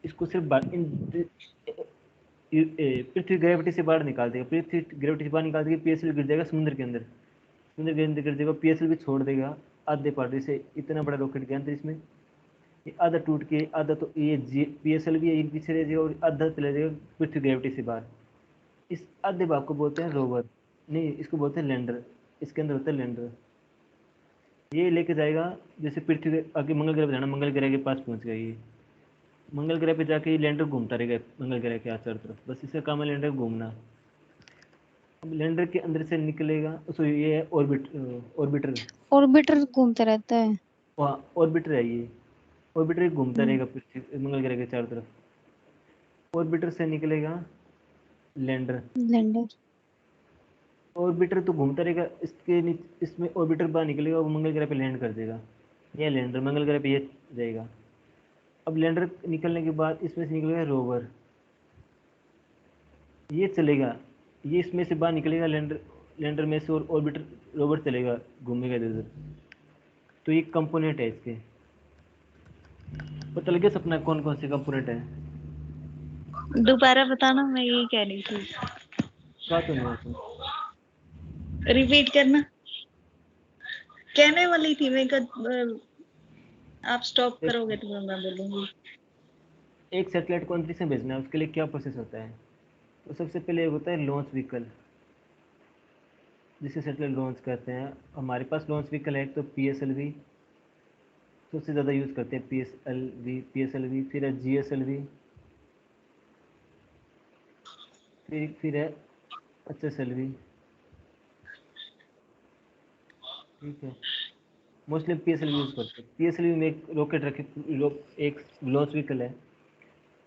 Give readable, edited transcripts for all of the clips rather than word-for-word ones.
इसको सिर्फ पृथ्वी ग्रेविटी से बाहर निकाल देगा, पृथ्वी ग्रेविटी से बाहर निकाल देगा, पीएसएल गिर जाएगा समुद्र के अंदर, समुद्र के अंदर गिर जाएगा, पीएसएल भी छोड़ देगा आधे पार्ट। जैसे इतना बड़ा रॉकेट गया अंदर, इसमें ये आधा टूट के आधा तो ये पीएसएल भी एक पीछे रह जाएगा और आधा चला जाएगा पृथ्वी ग्रेविटी से बाहर। इस आधे भाग को बोलते हैं रोवर, नहीं इसको बोलते हैं लैंडर, इसके अंदर होता है लैंडर। ये लेके जाएगा, जैसे पृथ्वी के आगे मंगल ग्रह पे जाना, मंगल ग्रह के पास पहुंच गया ये, मंगल ग्रह पे जाके ये लैंडर घूमता रहेगा मंगल ग्रह के चारों तरफ, बस इसका काम है लैंडर घूमना। अब लैंडर के अंदर से निकलेगा, सो ये है ऑर्बिटर, ऑर्बिटर घूमता रहता है। वहाँ ऑर्बिटर है ये, ऑर्बिटर घूमता हम्म, रहेगा पृथ्वी मंगल ग्रह के चारों तरफ। ऑर्बिटर से निकलेगा लैंडर, लैंडर। ऑर्बिटर तो घूमता रहेगा, इसमें ऑर्बिटर बाहर निकलेगा, वो मंगल ग्रह पे लैंड कर देगा। ये लैंडर मंगल ग्रह पे ये जाएगा। अब लैंडर निकलने के बाद इसमें से निकलेगा रोवर, ये चलेगा, ये इसमें से बाहर निकलेगा लैंडर, लैंडर में से, और ऑर्बिटर रोवर चलेगा, घूमेगा इधर उधर। तो ये कंपोनेंट है इसके, पता लगे सपना कौन कौन से कंपोनेंट है? दोबारा बताना, मैं यही कह रही थी। क्या तो नहीं है, रिपीट करना। कहने वाली थी मैं आप स्टॉप करोगे तो मैं बोलूंगी। एक सैटेलाइट को अंतरिक्ष में भेजना है, उसके लिए क्या प्रोसेस होता है? तो सबसे पहले होता है लॉन्च व्हीकल, जिसे सैटेलाइट लॉन्च करते हैं। हमारे पास लॉन्च व्हीकल है, एक तो PSLV सबसे ज़्यादा यूज़ करते हैं, PSLV, फिर है GSLV, फिर है HSLV। ठीक है, मोस्टली PSLV यूज़ करते हैं। PSLV में एक रॉकेट रखे, एक लॉन्च व्हीकल है,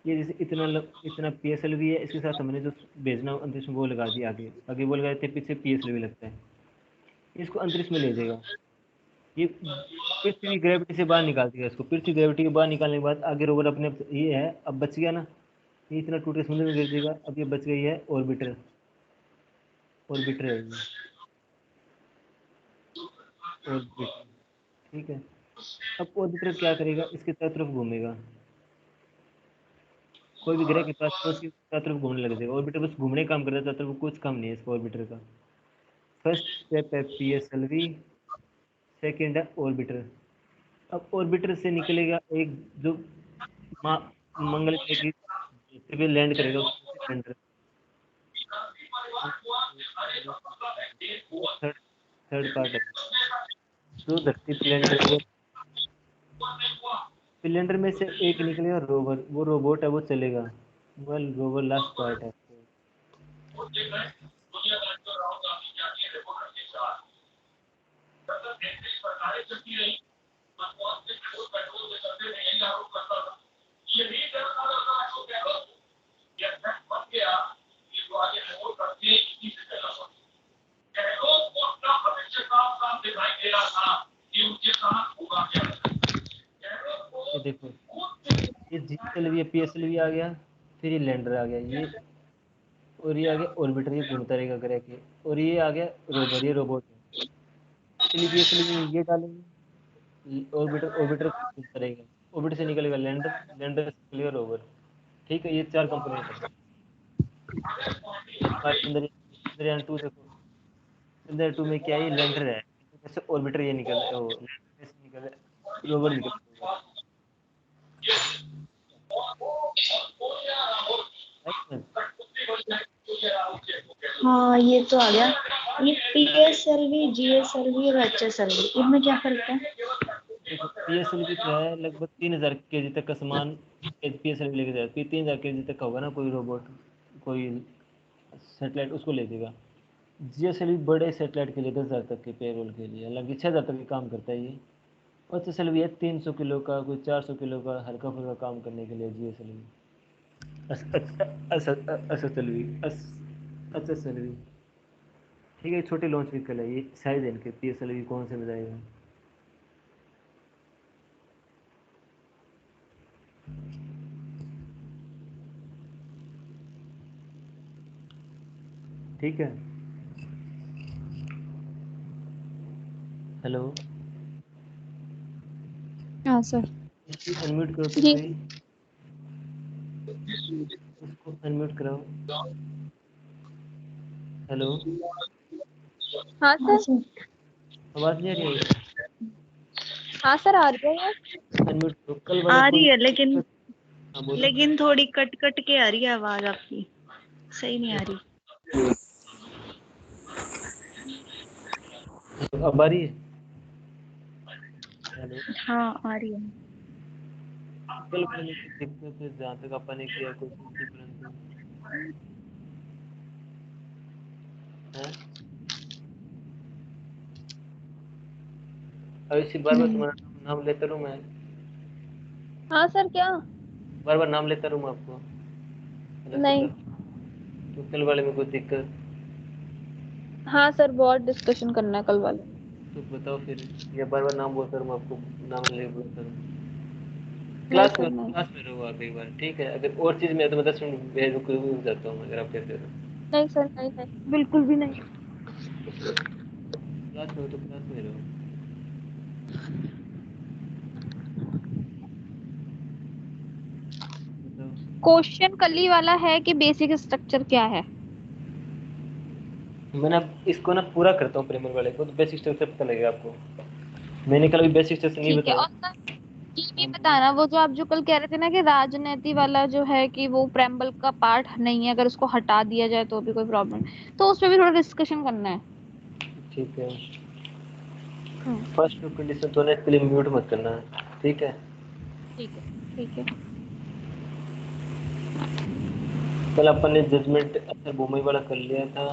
ये जैसे इतना PSLV है, इसके साथ हमने जो भेजना अंतरिक्ष में वो लगा दिया, आगे आगे वो लगाए थे, पीछे PSLV लगता है, इसको अंतरिक्ष में ले जाएगा। ये पृथ्वी ग्रेविटी से बाहर निकाल देगा इसको, पृथ्वी ग्रेविटी के बाहर निकालने के बाद आगे रोवर अपने, ये है अब बच गया ना, ये इतना टूट के समुद्र में गिर जाएगा। अब ये बच गई है ऑर्बिटर, ऑर्बिटर है ये ऑर्बिटर। ठीक है, अब ऑर्बिटर क्या करेगा, इसके चारों तरफ घूमेगा, कोई भी ग्रह के पास पहुंच के चारों तरफ घूमने लग जाएगा। ऑर्बिटर बस घूमने का काम करता है चारों तरफ, कुछ काम नहीं है इसका ऑर्बिटर का। फर्स्ट स्टेप है PSLV, सेकेंड है ऑर्बिटर। अब ऑर्बिटर से निकलेगा एक जो मंगल ग्रह की धरती पे लैंड करेगा, उसको लैंडर, थर्ड थर्ड पार्ट है जो धरती पे लैंड करेगा। सिलेंडर में से एक निकलेगा रोवर, वो रोबोट है, वो चलेगा, वेल रोवर लास्ट पार्ट है। ये देखो, ये GSLV PSLV आ गया, फिर ये लैंडर आ गया, ये और ये आ गया ऑर्बिटर, ये घूमता रहेगा ग्रह के, और ये आ गया रोवर, ये रोबोट है। PSLV में ये डालेंगे, ऑर्बिटर ऑर्बिटर घूमता रहेगा, ऑर्बिटर से निकलेगा लैंडर, लैंडर से निकलेगा रोवर। ठीक है, ये चार कंपोनेंट है हमारे चंद्रयान 2। देखो चंद्रयान 2 में क्या है, ये लैंडर है, जैसे ऑर्बिटर ये निकल वो लैंडर में से निकल रोवर निकल रोवर। हाँ, ये तो आ गया। ये PSLV, GSLV और HSLV, इनमें क्या फर्क है? देखो PSLV क्या है, लगभग 3000 kg तक का सामान PSLV लेके जाएगा, 3000 kg तक का होगा ना कोई रोबोट, कोई सेटेलाइट, उसको ले जाएगा। GSLV बड़े सेटेलाइट के लिए 10,000 तक के पेरोल के लिए, हालांकि 6,000 तक भी काम करता है ये। और HSLV है 300 किलो का, कोई 400 किलो का हल्का फुल्का काम करने के लिए GSLV। HSLV ठीक है, छोटे लॉन्च व्हीकल है, ये साइज है इनके। PSLV कौन से में जाएगा? ठीक है, हेलो, हाँ सर। अनम्यूट करो तुम जी। भी। उसको अनम्यूट कराओ। हेलो, हाँ हाँ सर। सर। आवाज नहीं आ रही है? हाँ सर, आ रही है। अनम्यूट करो। कल वाला आ रही कोई, है लेकिन हाँ बोलो। लेकिन थोड़ी कट कट के आ रही है आवाज आपकी, सही नहीं आ रही। अब आ रही है? हेलो, हाँ आ रही है। कल वाले में कुछ दिक्कत है जहाँ तक अपन ने किया क्वेश्चन थी, परंतु है अब इसी बार बार तुम्हारा नाम लेता रहूँ मैं? हाँ सर, क्या? बार बार नाम लेता रहूँ मैं आपको? नहीं। तो कल वाले में कोई दिक्कत? हाँ सर, बहुत डिस्कशन करना है कल वाले। तो बताओ फिर, या बार बार नाम बोलता रहूँ मैं आपको? नाम ले बोलता रहूँ? नहीं क्लास सर, में, नहीं। क्लास में रहो आप एक बार, ठीक है? अगर और चीज़ में है तो मैं 10 मिनट रुक रुक जाता हूँ, अगर आप कहते हो तो। नहीं सर, नहीं नहीं, बिल्कुल भी नहीं। क्लास में हो तो क्लास में रहो। बताओ। क्वेश्चन कली वाला है कि बेसिक स्ट्रक्चर क्या है? मैंने अब इसको ना पूरा करता हूँ प्रेमर वाले को, तो बेसिक स्ट्रक्चर पता लगेगा आपको। मैंने कल अभी बेसिक स्ट्रक्चर नहीं ठीक है। बताया। और सर, ये भी हाँ बोलो। बताना, वो जो आप जो कल कह रहे थे ना कि राजनीति वाला जो है कि वो प्रेम्बल का पार्ट नहीं है, अगर उसको हटा दिया जाए तो भी कोई प्रॉब्लम, तो उस पर भी थोड़ा डिस्कशन करना है। ठीक है। हम्म। फर्स्ट कंडीशन तो नेट के लिए म्यूट मत करना है, ठीक है? ठीक है। ठीक है। कल अपन ने जजमेंट अक्षर भूमि वाला कर लिया था।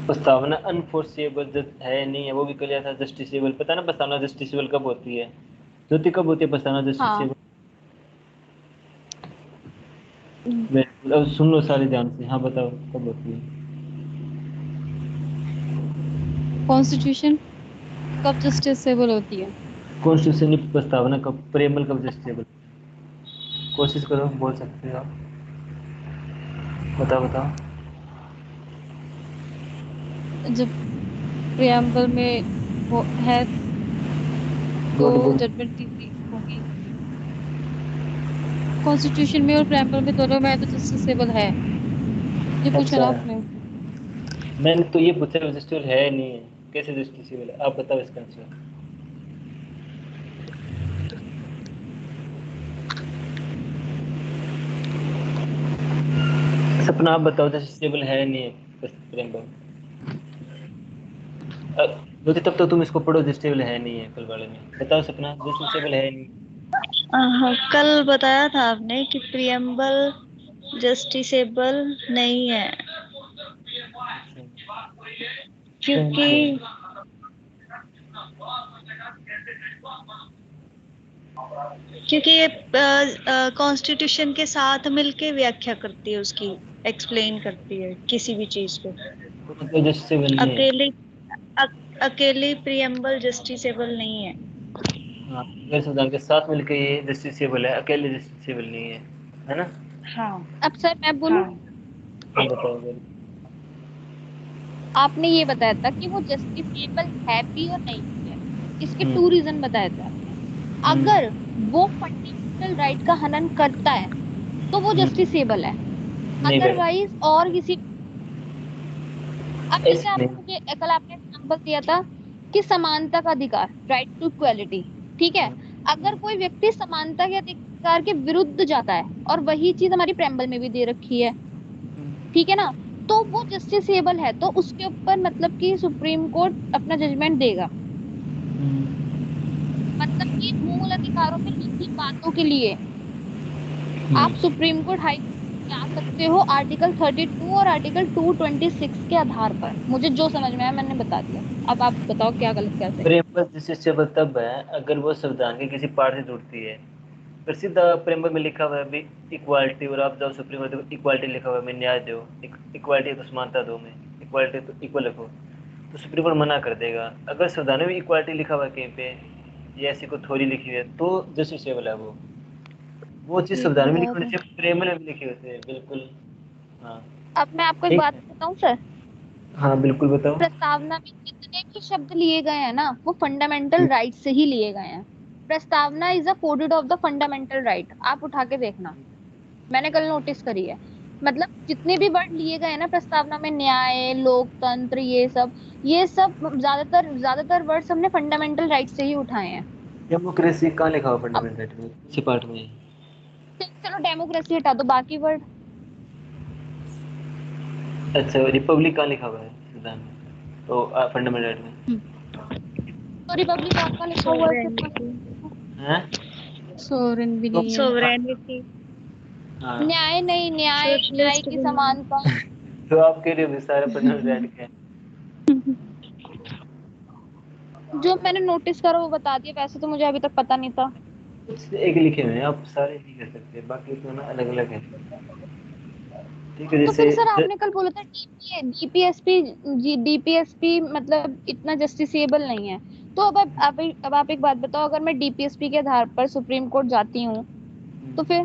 प्रस्तावना अनफोर्सेबल है नहीं है वो भी कर लिया था। जस्टिसेबल, पता है ना प्रस्तावना जस्टिसेबल कब होती है? ज्योति, कब होती है प्रस्तावना हाँ। जस्टिसेबल? बिल्कुल, अब सुन लो सारे ध्यान से। हाँ बताओ कब होती है? कॉन्स्टिट्यूशन कब जस्टिसेबल होती है? कॉन्स्टिट्यूशन की प्रस्तावना कब, प्रेमल कब जस्टिसेबल? कोशिश करो, बोल सकते हो आप। बताओ बताओ। जब प्रियम्बल में वो है तो गुड गुड। जजमेंट इजी होगी। कॉन्स्टिट्यूशन में और प्रियम्बल में दोनों में तो जस्टिसेबल है। ये पूछा अच्छा, ना आपने। मैंने तो ये पूछा रजिस्टर है नहीं है, कैसे जस्टिसेबल है? आप बताओ इसका आंसर। सपना आप बताओ, जस्टिसेबल है नहीं है प्रेमबम? ज्योति, तब तो तुम इसको पढ़ो, जस्टिसेबल है नहीं है कल वाले में। बताओ सपना, जस्टिसेबल है नहीं? कल बताया था आपने कि प्रियम्बल जस्टिसेबल नहीं है, अच्छा, कौन क्योंकि से? क्योंकि ये कॉन्स्टिट्यूशन के साथ मिलके व्याख्या करती है, उसकी एक्सप्लेन करती है किसी भी चीज को। तो मतलब जस्टिसेबल नहीं है? अकेले अकेले प्रियम्बल जस्टिसेबल नहीं है। हाँ, गैर संविधान के साथ मिलकर ये जस्टिसेबल है, अकेले जस्टिसेबल नहीं है ना? हाँ। अब सर मैं बोलूं। हाँ। हाँ बताओ जरा। आपने ये बताया था कि वो जस्टिफिएबल है भी और नहीं भी है। इसके हम्म 2 रीजन बताए थे आपने। हम्म अगर वो फंडामेंटल राइट का हनन करता है तो वो हम्म, जस्टिसेबल है। नहीं भाई, अदरवाइज और किसी, अब जैसे ऐसे आपने नहीं। मुझे कल आपने एग्जांपल दिया था कि समानता का अधिकार, राइट टू इक्वालिटी, ठीक है। हम्म, अगर कोई व्यक्ति समानता के अधिकार के विरुद्ध जाता है, और वही चीज हमारी प्रेम्बल में भी दे रखी है, ठीक है ना, तो वो जस्टिसेबल है, तो उसके ऊपर मतलब कि सुप्रीम कोर्ट अपना जजमेंट देगा। मतलब कि मूल अधिकारों में लिखी बातों के लिए आप हम्म। सुप्रीम कोर्ट, हाई कोर्ट जा सकते हो आर्टिकल 32 और आर्टिकल 226 के आधार पर। मुझे जो समझ में आया मैंने बता दिया। अब आप बताओ क्या गलत क्या सही। प्रेमबल जस्टिसेबल तब है अगर वो संविधान के किसी पार्ट से जुड़ती है। प्रसिद्ध प्रेमबल में लिखा हुआ है भी इक्वालिटी, और आप जाओ सुप्रीम कोर्ट तो इक्वालिटी लिखा हुआ है, मैं न्याय दो, इक्वालिटी तो समानता दो, में इक्वालिटी तो इक्वल रखो, तो सुप्रीम कोर्ट मना कर देगा। अगर संविधान में इक्वालिटी लिखा हुआ है कहीं पे, या ऐसी कोई थ्योरी लिखी हुई है, तो जस्टिसेबल है वो चीज़ ये भी संविधान में लिखी बात होनी है। चाहिए, प्रेमबल में भी लिखी होती है, बिल्कुल। हाँ, अब मैं आपको एक ठीक बात है। बताऊं सर। हाँ बिल्कुल बताओ। प्रस्तावना में जितने भी शब्द लिए गए हैं ना, वो फंडामेंटल राइट से ही लिए गए हैं। प्रस्तावना is a coded of the fundamental right, आप उठा के देखना, मैंने कल नोटिस करी है। मतलब जितने भी वर्ड लिए गए हैं ना प्रस्तावना में, न्याय, लोकतंत्र, ये सब ज्यादातर वर्ड्स हमने फंडामेंटल राइट से ही उठाए हैं। डेमोक्रेसी कहाँ लिखा हुआ अब फंडामेंटल राइट में, इसी पार्ट में? चलो डेमोक्रेसी हटा दो, बाकी वर्ड। अच्छा, रिपब्लिक कहाँ लिखा हुआ है संविधान में, तो फंडामेंटल राइट में तो रिपब्लिक आपका लिखा हुआ है फिर सोवरेनिटी। है? सोरेन भी तो नहीं है। सोवरेनिटी। हाँ, न्याय नहीं, न्याय सोशलिस्ट की भी नहीं। समानता। तो आप कह रहे हो सारा फंडामेंटल राइट क्या है? जो मैंने नोटिस करा वो बता दिया, वैसे तो मुझे अभी तक पता नहीं था। कुछ एक लिखे हुए हैं, आप सारे नहीं कर सकते, बाकी तो ना अलग अलग है। ठीक है, तो जैसे फिर सर आपने कल बोला था डीपीएसपी, डीपीएसपी मतलब इतना जस्टिसेबल नहीं है। तो अब आप एक बात बताओ, अगर मैं डीपीएसपी के आधार पर सुप्रीम कोर्ट जाती हूँ तो फिर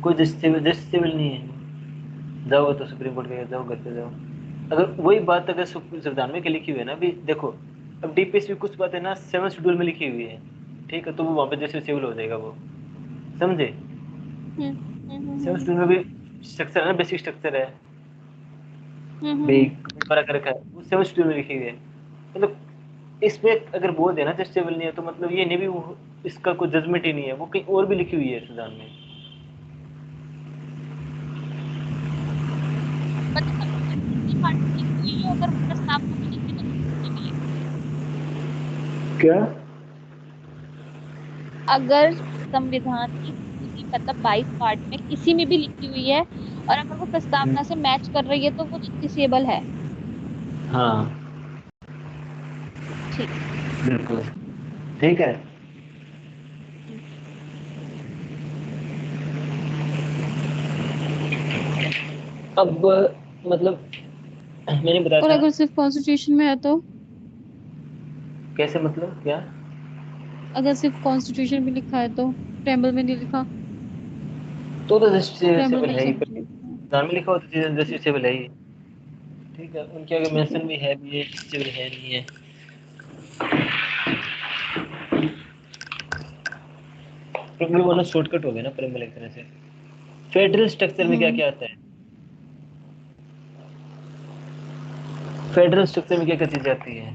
कोई जस्टिसेबल नहीं है, जाओ तो सुप्रीम कोर्ट के जाओ, घर पे जाओ। अगर वही बात अगर संविधान में क्या लिखी हुई है ना, अभी देखो, अब डीपीएसपी कुछ बातें ना 7 शेड्यूल में लिखी हुई है, ठीक है, तो वो वहाँ पे जैसे सिविल हो जाएगा वो, समझे? हम्म 7 शेड्यूल में भी स्ट्रक्चर है ना, बेसिक स्ट्रक्चर है भाई, हम्म बड़ा कर रखा है, वो 7 शेड्यूल में लिखी हुई है। मतलब इसमें अगर बोल देना जस्टिसेबल नहीं है, तो मतलब ये नहीं भी वो, इसका कोई जजमेंट ही नहीं है, वो कहीं और भी लिखी हुई है संविधान में। मतलब किसी पार्टी की लिखी हुई है, अगर वो प्रस्तावना में लिखी तो किसी में लिखी। क्या? अगर संविधान की किसी मतलब 22 पार्ट में किसी में भी लिखी हुई है और अगर वो प्रस्तावना से मैच कर रही है तो वो जस्टिसेबल है। हाँ, ठीक। बिल्कुल, ठीक है। अब मतलब मैंने बताया और था ना, अगर सिर्फ कॉन्स्टिट्यूशन में है तो? कैसे मतलब क्या? अगर सिर्फ कॉन्स्टिट्यूशन में लिखा है तो प्रेम्बल में नहीं लिखा? तो प्रेम्बल जस्टिसेबल में तो है ही, सब कुछ लिखा है। संविधान में लिखा हो तो ठीक है। जस्टिसेबल है ही। ठीक है, उनके आगे ठीक है। मेंशन भी है, भी ये जस्टिसेबल है नहीं है। प्रेम्बल वो ना शॉर्टकट हो गया ना, प्रेम्बल एक तरह से। फेडरल स्ट्रक्चर में क्या हम्म क्या आता है? फेडरल स्ट्रक्चर में क्या क्या चीजें आती है?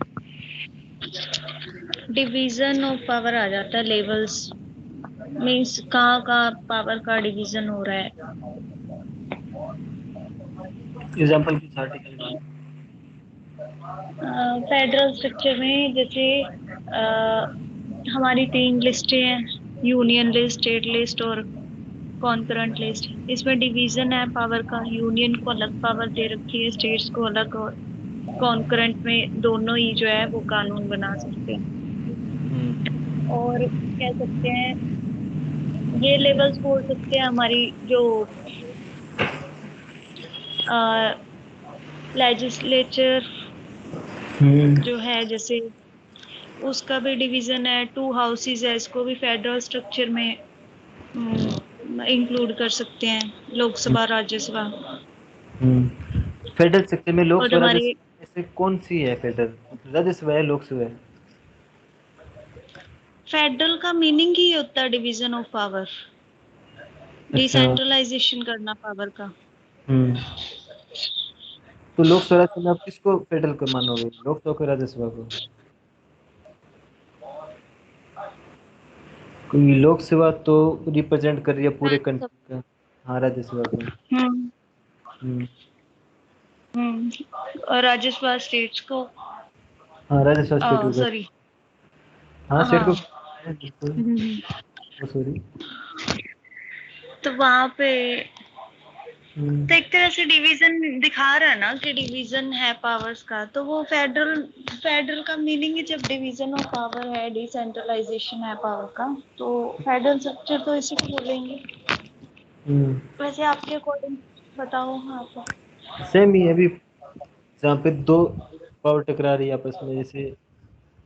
डिवीजन ऑफ पावर आ जाता है, लेवल्स, मीन्स कहाँ कहाँ पावर का डिवीजन हो रहा है। एग्जाम्पल कुछ आर्टिकल में? फेडरल स्ट्रक्चर में जैसे हमारी 3 लिस्टें हैं, यूनियन लिस्ट, स्टेट लिस्ट और कॉन्करेंट लिस्ट। इसमें डिवीजन है पावर का, यूनियन को अलग पावर दे रखी है, स्टेट्स को अलग, और कॉन्करेंट में दोनों ही जो है वो कानून बना सकते हैं। और कह सकते हैं ये लेवल्स बोल सकते हैं हमारी जो लेजिस्लेचर हम्म जो है, जैसे उसका भी डिवीजन है, 2 हाउसेज है, इसको भी फेडरल स्ट्रक्चर में इंक्लूड कर सकते हैं, लोकसभा राज्यसभा। फेडरल स्ट्रक्चर में और लोकसभा हमारी राज्यसभा में से कौन सी है? फेडरल राज्यसभा है, लोकसभा है? फेडरल का मीनिंग ही होता है डिवीजन ऑफ पावर, अच्छा। डिसेंट्रलाइजेशन करना पावर का। हम्म तो लोकसभा राज्यसभा में आप किसको फेडरल को मानोगे, लोकसभा को, राज्यसभा को? क्योंकि लोकसभा तो रिप्रेजेंट कर रही है पूरे राज्यसभा। कंट्री का। हाँ, राज्यसभा को। हम्म हम्म और राज्यसभा स्टेट्स को, हाँ, राज्यसभा स्टेट को कर। सॉरी, हाँ, स्टेट को हाँ। बिल्कुल। ओ सॉरी। तो वहां पे हम्म तो एक तरह से डिवीजन दिखा रहा है ना कि डिवीजन है पावर्स का, तो वो फेडरल फेडरल का मीनिंग है, जब डिवीजन ऑफ पावर है, डिसेंट्रलाइजेशन है पावर का, तो फेडरल स्ट्रक्चर तो इसी को बोलेंगे। हम्म वैसे आपके अकॉर्डिंग बताओ आप। सेम ही है अभी, जहाँ पे दो पावर टकरा रही है आपस में, जैसे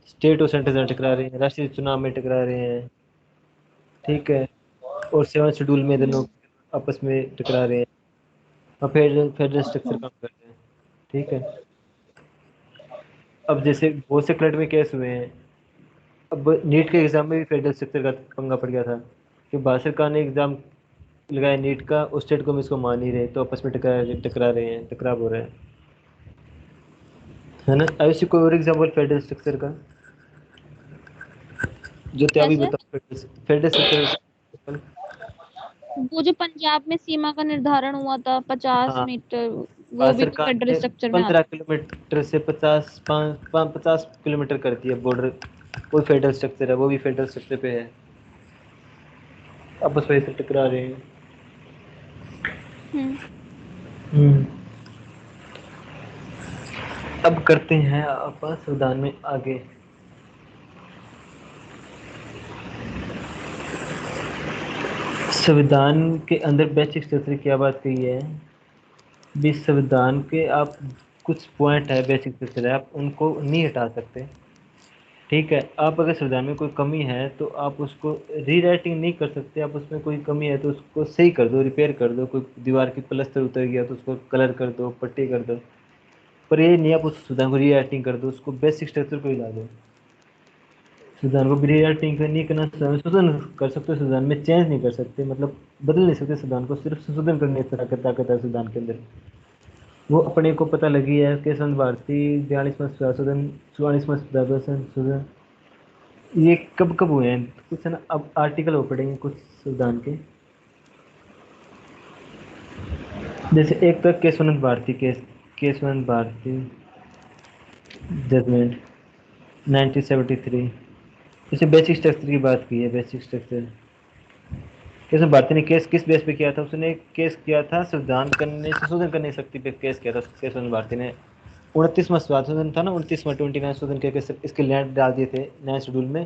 स्टेट और सेंटर जहाँ टकरा रहे हैं, राष्ट्रीय चुनाव में टकरा रहे हैं, ठीक है, और 7 शेड्यूल में दोनों आपस में टकरा रहे हैं, और फेडरल फेडरल स्ट्रक्चर काम कर रहे हैं, ठीक है। अब जैसे बहुत से फ्लड में केस हुए हैं, अब नीट के एग्जाम में भी फेडरल स्ट्रक्चर का पंगा पड़ गया था कि भारत सरकार ने एग्जाम लगाया नीट का, उस स्टेट को इसको मान नहीं रहे, तो आपस में टकरा रहे हैं, टकराव हो रहा है ना। ऐसी कोई और एग्जाम्पल फेडरल स्ट्रक्चर का जो क्या भी कैसे? बताओ, फेडरल स्ट्रक्चर। वो जो पंजाब में सीमा का निर्धारण हुआ था 50 मीटर, वो भारत भी तो सरकार फेडरल ने स्ट्रक्चर में 15 किलोमीटर से 50 कर दिया बॉर्डर, वो फेडरल स्ट्रक्चर है, वो भी फेडरल स्ट्रक्चर पे है, आपस में ऐसे टकरा रहे हैं। हम्म। हम्म। अब करते हैं आप संविधान में आगे। संविधान के अंदर बेसिक स्ट्रक्चर क्या बात कही है भी, संविधान के आप कुछ पॉइंट है, बेसिक स्ट्रक्चर है, आप उनको नहीं हटा सकते। ठीक है, आप अगर संविधान में कोई कमी है तो आप उसको रीराइटिंग नहीं कर सकते, आप उसमें कोई कमी है तो उसको सही कर दो, रिपेयर कर दो, कोई दीवार की प्लस्तर उतर गया तो उसको कलर कर दो, पट्टी कर दो, पर ये नहीं आप उस संविधान को रीराइटिंग कर दो, उसको बेसिक स्ट्रक्चर को हिला दो। संविधान को रीराइटिंग नहीं करना, संशोधन कर सकते हो, संविधान में चेंज नहीं कर सकते, मतलब बदल नहीं सकते संविधान को, सिर्फ संशोधन करने की ताकत है संविधान के अंदर। वो अपने को पता लगी है केशव भारती 42वां संशोधन, 44वां संशोधन, ये कब कब हुए हैं कुछ है ना, अब आर्टिकल हो पड़ेंगे कुछ संविधान के। जैसे एक तो केशवनंद भारती केस, केशवनंद भारती जजमेंट 1973, इसमें बेसिक स्ट्रक्चर की बात की है, बेसिक स्ट्रक्चर। केशव भारती ने केस किस बेस पे किया था, उसने केस किया था संविधान करने, संशोधन करने की शक्ति पे केस किया था केशवनंद भारती ने। 29वां संशोधन था ना, 29वां 29 संशोधन करके इसके लैंड डाल दिए थे नए शेड्यूल में।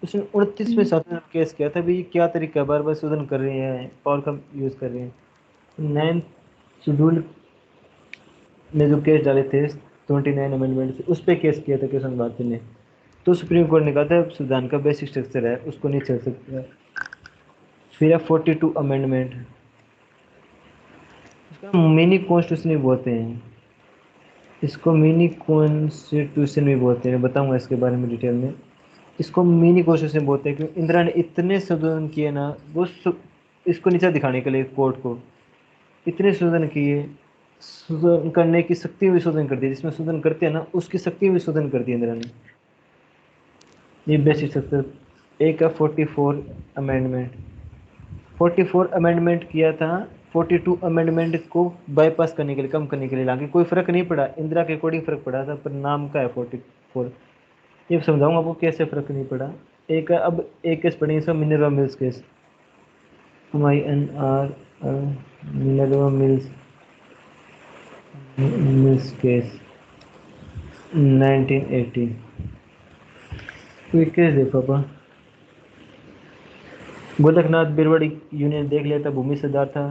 उसने 29वें हम्म। संशोधन केस किया था भी, ये क्या तरीका है, बार बार शोधन कर रहे हैं, पावर का यूज कर रहे हैं। नए शेड्यूल ने जो केस डाले थे 29 अमेंडमेंट से, उस पर केस किया था केशव भारती ने। तो सुप्रीम कोर्ट ने कहा था संविधान का बेसिक स्ट्रक्चर है, उसको नहीं चल सकता। फिर है 42 अमेंडमेंट, इसका मिनी कॉन्स्टिट्यूशन भी बोलते हैं, इसको मिनी कॉन्स्टिट्यूशन भी बोलते हैं, बताऊंगा इसके बारे में डिटेल में। इसको मिनी कॉन्स्टिट्यूशन बोलते हैं क्योंकि इंदिरा ने इतने संशोधन किए ना, वो इसको नीचा दिखाने के लिए कोर्ट को इतने शोधन किए, शोधन करने की शक्ति भी शोधन कर दी, जिसमें शोधन करते हैं ना उसकी शक्ति भी शोधन कर दी इंदिरा ने। ये बेसिक स्ट्रक्चर। एक है 44 अमेंडमेंट, 44 अमेंडमेंट किया था 42 अमेंडमेंट को बाईपास करने के लिए, कम करने के लिए लाके, कोई फर्क नहीं पड़ा, इंदिरा के अकॉर्डिंग फर्क पड़ा था, पर नाम का है 44। ये समझाऊंगा आपको कैसे फर्क नहीं पड़ा। एक है, अब एक केस पढ़ेंगे इसका, Minerva mills case, MINR Minerva mills mills case 1980। कोई केस देखो पापा, गोलकनाथ बेरवाड़ी यूनियन देख लिया था, भूमि सुधार था,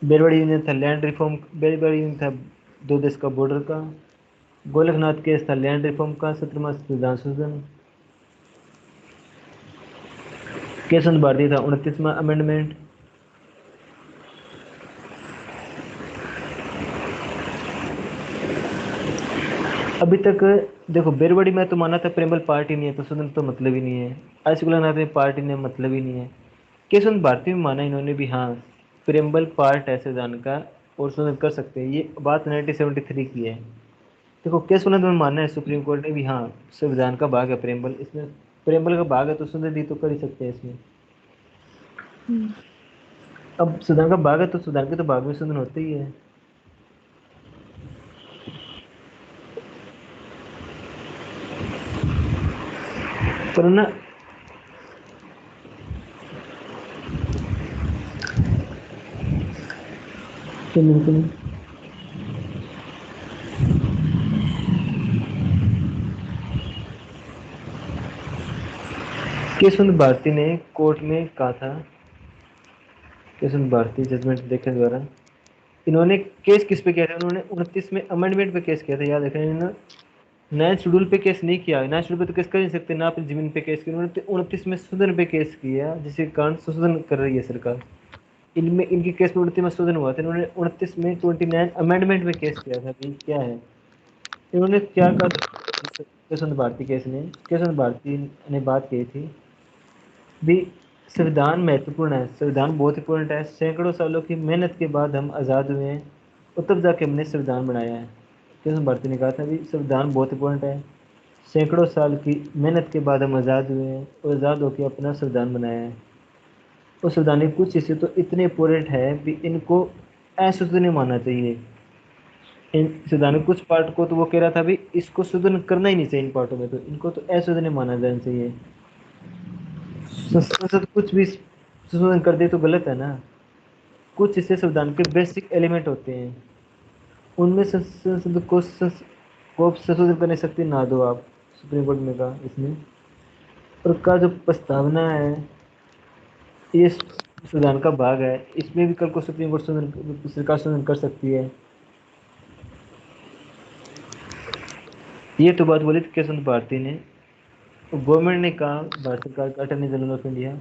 बेरवाड़ी यूनियन था लैंड रिफॉर्म, बेरवाड़ी यूनियन था दो देश का बॉर्डर का, गोलकनाथ केस था लैंड रिफॉर्म का, 17वां संविधान संशोधन, केशव भारती था 29वां अमेंडमेंट। अभी तक देखो, बेरवाड़ी में तो माना था प्रेमल पार्टी नहीं है तो संशोधन तो मतलब ही नहीं है, ऐसे गोलकनाथ में पार्टी ने मतलब ही नहीं है, केशव भारती में माना इन्होंने भी, हाँ प्रेम्बल पार्ट है संविधान का और संशोधन कर सकते हैं, ये बात 1973 की है। देखो केशव में मानना है सुप्रीम कोर्ट ने भी, हाँ संविधान का भाग है प्रेम्बल, इसमें प्रेम्बल का भाग है तो संशोधन भी तो कर ही सकते हैं इसमें। हम्म। अब संविधान का भाग है तो संविधान के तो भाग में संशोधन होते ही है। पर ना बिल्कुल, केशव भारती ने कोर्ट में कहा था, केशव भारती जजमेंट देखने द्वारा, इन्होंने केस किस पे किया था, उन्होंने 29 में अमेंडमेंट पे केस किया था, याद रखना, इन्होंने नए शेड्यूल पे केस नहीं किया, नए शेड्यूल पे तो केस कर नहीं सकते ना, अपनी जमीन पे केस किया, उन्होंने 29 में संशोधन पे केस किया, जिसके कारण संशोधन कर रही है सरकार। इनमें इनकी केस में 29 में संशोधन हुआ था, इन्होंने 29 में 29 अमेंडमेंट में केस किया था, भाई क्या है, इन्होंने क्या कहा था, केशव भारती केस ने, केशव भारती ने बात कही थी भी संविधान महत्वपूर्ण है, संविधान बहुत इंपॉर्टेंट है, सैकड़ों सालों की मेहनत के बाद हम आज़ाद हुए हैं और तब जाके हमने संविधान बनाया है। केशव भारती ने कहा था भी संविधान बहुत इंपॉर्टेंट है, सैकड़ों साल की मेहनत के बाद हम आज़ाद हुए हैं और आज़ाद होकर अपना संविधान बनाया है। और संविधान के कुछ हिस्से तो इतने इंपॉर्टेंट है भी इनको असंशोधनीय मानना चाहिए। इन संविधान के कुछ पार्ट को तो वो कह रहा था भी इसको शोधन करना ही नहीं चाहिए, इन पार्टों में तो इनको तो असंशोधनीय माना जाना चाहिए। संसद कुछ भी संशोधन कर दे तो गलत है ना। कुछ हिस्से संविधान के बेसिक एलिमेंट होते हैं, उनमें संसद को संशोधन करने की शक्ति ना दो आप, सुप्रीम कोर्ट ने कहा इसमें। और का जो प्रस्तावना है ये संविधान का भाग है, इसमें भी कल को सुप्रीम कोर्ट सरकार संशोधन कर सकती है। ये तो बात बोली थी केशव भारती ने। गवर्नमेंट ने कहा, भारत सरकार का अटॉर्नी जनरल ऑफ इंडिया,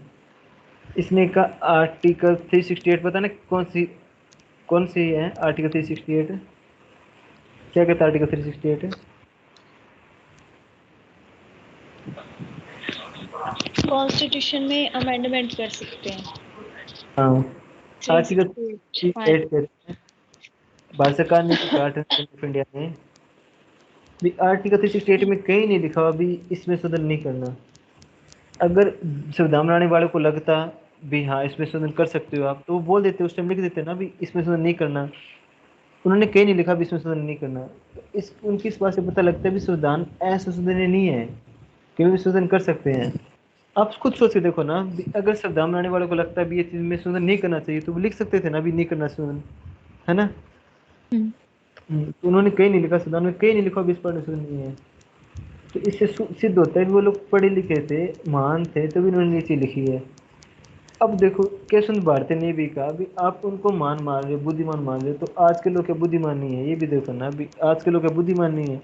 इसने कहा आर्टिकल 368 पता ना कौन सी है आर्टिकल 368, क्या कहता है आर्टिकल 368? कॉन्स्टिट्यूशन में अमेंडमेंट कर सकते हैं। हाँ, आर्टिकल 368 368 कहते हैं। भारत सरकार ने कहा अटॉर्नी जनरल ऑफ इंडिया ने भी आर्टिकल 368 में कहीं नहीं लिखा अभी इसमें संशोधन नहीं करना। अगर संविधान बनाने वाले को लगता भी हाँ इसमें संशोधन कर सकते हो आप, तो वो बोल देते, उस टाइम लिख देते ना भी इसमें संशोधन नहीं करना। उन्होंने कहीं नहीं लिखा भी इसमें संशोधन नहीं करना। तो इस उनकी इस बात से पता लगता है भी संविधान असंशोधनीय नहीं है, कभी भी संशोधन कर सकते हैं। आप खुद सोच के देखो ना, भी अगर संविधान बनाने वाले को लगता है भी ये चीज में संशोधन नहीं करना चाहिए तो वो लिख सकते थे ना भी नहीं करना संशोधन, है ना। हम्म, तो उन्होंने कहीं नहीं लिखा, संविधान में कहीं नहीं लिखा भी इस पर संशोधन नहीं है। तो इससे सिद्ध होता है कि वो लोग पढ़े लिखे थे, महान थे, तभी उन्होंने ये चीज लिखी है। अब देखो केशव भारती ने भी कहा भी आप उनको मान मान रहे हो, बुद्धिमान मान रहे हो, तो आज के लोग क्या बुद्धिमान नहीं है, ये भी देखो ना भी आज के लोग क्या बुद्धिमान नहीं है।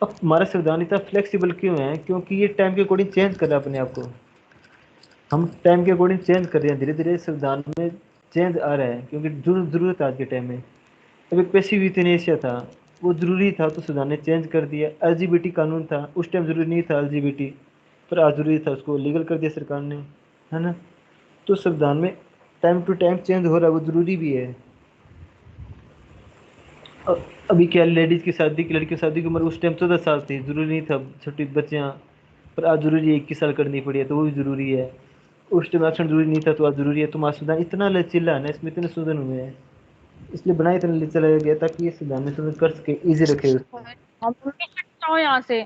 अब हमारा संविधान इतना फ्लेक्सिबल क्यों है, क्योंकि ये टाइम के अकॉर्डिंग चेंज कर रहा है अपने आप को। हम टाइम के अकॉर्डिंग चेंज कर रहे हैं, धीरे धीरे संविधान में चेंज आ रहा है, क्योंकि जरूरत है आज के टाइम में। अब एक पैसिव यूथेनेशिया था, वो जरूरी था तो संविधान ने चेंज कर दिया। एलजीबीटी कानून था, उस टाइम जरूरी नहीं था एलजीबीटी, पर आज जरूरी था, उसको लीगल कर दिया सरकार ने, है ना। तो संविधान में टाइम टू टाइम चेंज हो रहा है, वो जरूरी भी है। अभी क्या लेडीज की शादी की, लड़की की शादी की उम्र उस टाइम 14 साल थी, जरूरी नहीं था, छोटी बच्चियां, पर आज जरूरी है, 21 साल करनी पड़ी है तो वो भी जरूरी है। उस टाइम आरक्षण जरूरी नहीं था तो आज जरूरी है। तो हमारा संविधान इतना लचीला है ना, इसमें इतने शोधन हुए हैं, इसलिए बनाया इतना लचीला गया ताकि ये संविधान में शोधन कर सके, इजी रखे उसको। हम उनके हटता हो यहाँ से।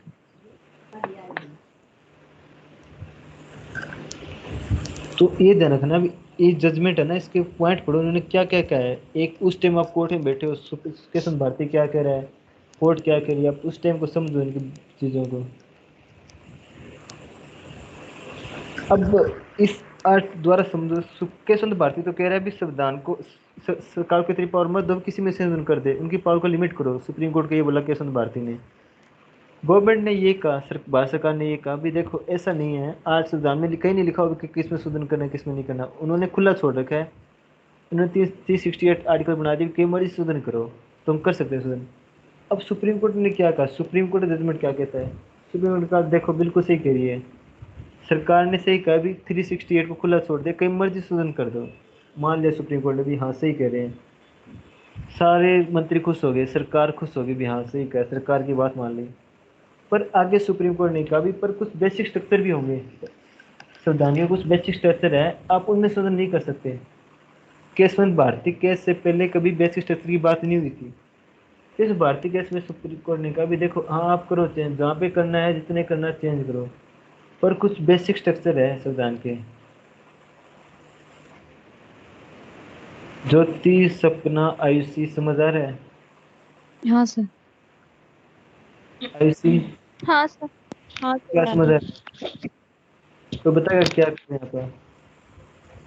तो ये ध्यान रखना अभी ये जजमेंट है ना, इसके पॉइंट पढ़ो उन्होंने क्या क्या कहा है। एक उस टाइम आप कोर्ट में बैठे हो, केशव भारती क्या कह रहा है, कोर्ट क्या कह रही है, आप उस टाइम को समझो इनकी चीजों को। अब इस अर्थ द्वारा समझो, केशव भारती तो कह रहा है भी संविधान को सरकार को इतनी पावर मत दो किसी में संशोधन कर दे, उनकी पावर को लिमिट करो। सुप्रीम कोर्ट का ये बोला केशव भारती ने। गवर्नमेंट ने ये कहा, भारत सरकार ने ये कहा भी देखो ऐसा नहीं है, आज संविधान में कहीं नहीं लिखा होगा कि किस में शोधन करना है किस में नहीं करना, उन्होंने खुला छोड़ रखा है। उन्होंने 368 आर्टिकल बना दिया कि मर्जी शोधन करो, तुम कर सकते हो शोधन। अब सुप्रीम कोर्ट ने क्या कहा, सुप्रीम कोर्ट जजमेंट क्या कहता है, सुप्रीम कोर्ट का देखो बिल्कुल सही कह रही है, सरकार ने सही कहा भी 368 को खुला छोड़ दिया, कहीं मर्जी शोधन कर दो। मान लिया सुप्रीम कोर्ट ने भी हाँ सही कह रहे हैं, सारे मंत्री खुश हो गए, सरकार खुश हो गई भी हाँ सही कहा, सरकार की बात मान ली। पर आगे सुप्रीम कोर्ट ने कहा भी पर कुछ बेसिक स्ट्रक्चर भी होंगे, संविधान के कुछ बेसिक स्ट्रक्चर है, आप उनमें शोधन नहीं कर सकते। केशवंत भारती केस से पहले कभी बेसिक स्ट्रक्चर की बात नहीं हुई थी। इस भारती केस में सुप्रीम कोर्ट ने कहा भी देखो हाँ आप करो चेंज, जहाँ पे करना है जितने करना है चेंज करो, पर कुछ बेसिक स्ट्रक्चर है संविधान के। ज्योति सपना आयुषी समझ आ रहा है, हाँ सर। आयुषी हाँ सर। हाँ क्या सर, समझ आ रहा है? तो बताएगा क्या करें यहाँ पर,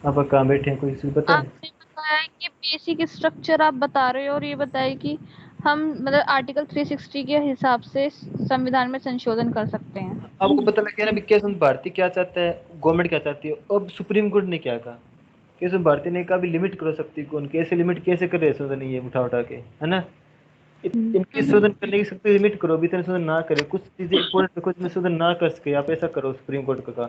आप कहाँ बैठे हैं, कोई किसी को पता है? आपने बताया कि बेसिक स्ट्रक्चर आप बता रहे हो, और ये बताया कि हम मतलब आर्टिकल 360 के हिसाब से संविधान में संशोधन कर सकते हैं। आपको पता लग गया ना भी केशव भारती क्या चाहता है, गवर्नमेंट क्या चाहती है। अब सुप्रीम कोर्ट ने क्या कहा, केशव भारती ने कहा भी लिमिट करो सकती कौन, कैसे लिमिट कैसे कर रहे हैं नहीं है उठा उठा के, है ना। इनकी शोधन करने की शक्ति लिमिट करो, अभी इतना शोधन ना करे, कुछ चीजें इंपॉर्टेंट कुछ में शोधन ना कर सके, आप ऐसा करो। सुप्रीम कोर्ट का कहा,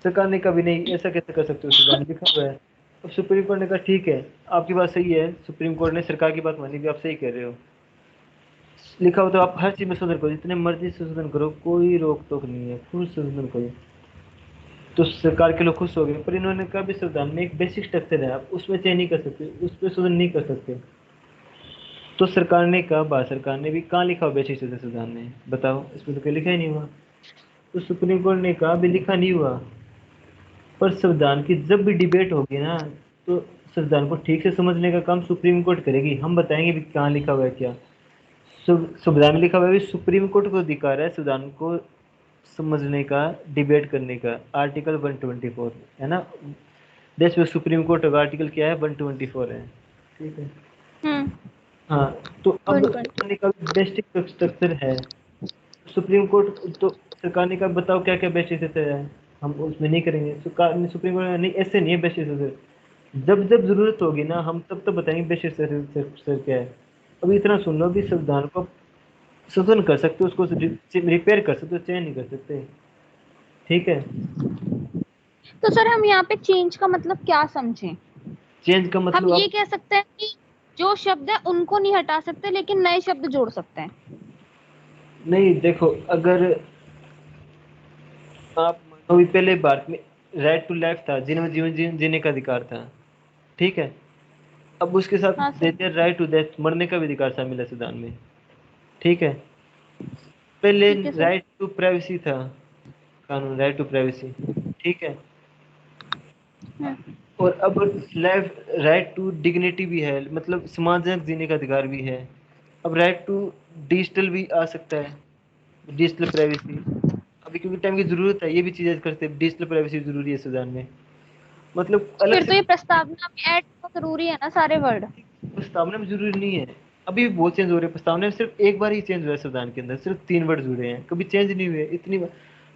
सरकार ने कभी नहीं, ऐसा कैसे कर सकते हो, संविधान में लिखा हुआ है। अब सुप्रीम कोर्ट ने कहा ठीक है आपकी बात सही है, सुप्रीम कोर्ट ने सरकार की बात मानी भी, आप सही कह रहे हो, लिखा हो तो आप हर चीज में शोधन करो, जितने मर्जी से शोधन करो, कोई रोक टोक नहीं है, खुद शोधन करो। तो सरकार के लोग खुश हो गए, पर इन्होंने कहा भी संविधान में एक बेसिक स्ट्रक्चर है, आप उसमें चेंज नहीं कर सकते, उस पर शोधन नहीं कर सकते। तो सरकार ने कहा, भारत सरकार ने भी, कहाँ लिखा हुआ बेसिक स्ट्रक्चर संविधान में, बताओ, इसमें तो कहीं लिखा ही नहीं हुआ। तो सुप्रीम कोर्ट ने कहा भी लिखा नहीं हुआ, पर संविधान की जब भी डिबेट होगी ना, तो संविधान को ठीक से समझने का काम सुप्रीम कोर्ट करेगी, हम बताएंगे भी कहाँ लिखा हुआ है क्या। संविधान में लिखा हुआ है भी सुप्रीम कोर्ट को अधिकार है संविधान को समझने का, डिबेट करने का, आर्टिकल 124 है ना, देश में सुप्रीम कोर्ट का आर्टिकल क्या है, 124 है, ठीक है। हम्म। हाँ, तो अब 120। सरकार ने का बेसिक स्ट्रक्चर है, सुप्रीम कोर्ट तो सरकार ने कहा बताओ क्या क्या बेसिक स्ट्रक्चर है, हम उसमें नहीं करेंगे, सरकार ने, सुप्रीम कोर्ट ने नहीं, ऐसे नहीं है बेसिक स्ट्रक्चर, जब जब जरूरत होगी ना हम तब तब बताएंगे बेसिक स्ट्रक्चर क्या है। अब इतना सुन लो भी, संविधान को शोधन कर सकते हो, उसको रिपेयर कर सकते हो, चेंज नहीं कर सकते, ठीक है। तो सर हम यहाँ पे चेंज का मतलब क्या समझें? चेंज का हम मतलब ये आप, कह सकते हैं कि जो शब्द है उनको नहीं हटा सकते, लेकिन नए शब्द जोड़ सकते हैं। नहीं देखो, अगर आप मानो भी पहले भारत में राइट टू लाइफ था, जिनमें जीवन जीने का अधिकार था, ठीक है, अब उसके साथ हाँ दे सर। दिया राइट टू डेथ, मरने का भी अधिकार शामिल है संविधान में, ठीक है। पहले ठीक है सर। राइट टू प्राइवेसी था, कानून राइट टू प्राइवेसी, ठीक है। हम्म। और अब लाइफ राइट टू डिग्निटी भी है, मतलब सम्मानजनक जीने का अधिकार भी है। अब राइट टू डिजिटल भी आ सकता है, डिजिटल प्राइवेसी, अभी क्योंकि टाइम की जरूरत है, ये भी चीजें करते हैं, डिजिटल प्राइवेसी जरूरी है संविधान में, मतलब तो अलग फिर से। तो ये प्रस्तावना में ऐड करना जरूरी है ना सारे वर्ड। प्रस्तावना में जरूरी नहीं है, अभी भी बहुत चेंज हो रहे हैं, प्रस्तावना में सिर्फ एक बार ही चेंज हुआ है संविधान के अंदर, सिर्फ 3 वर्ड जुड़े हैं, कभी चेंज नहीं हुए इतनी बार।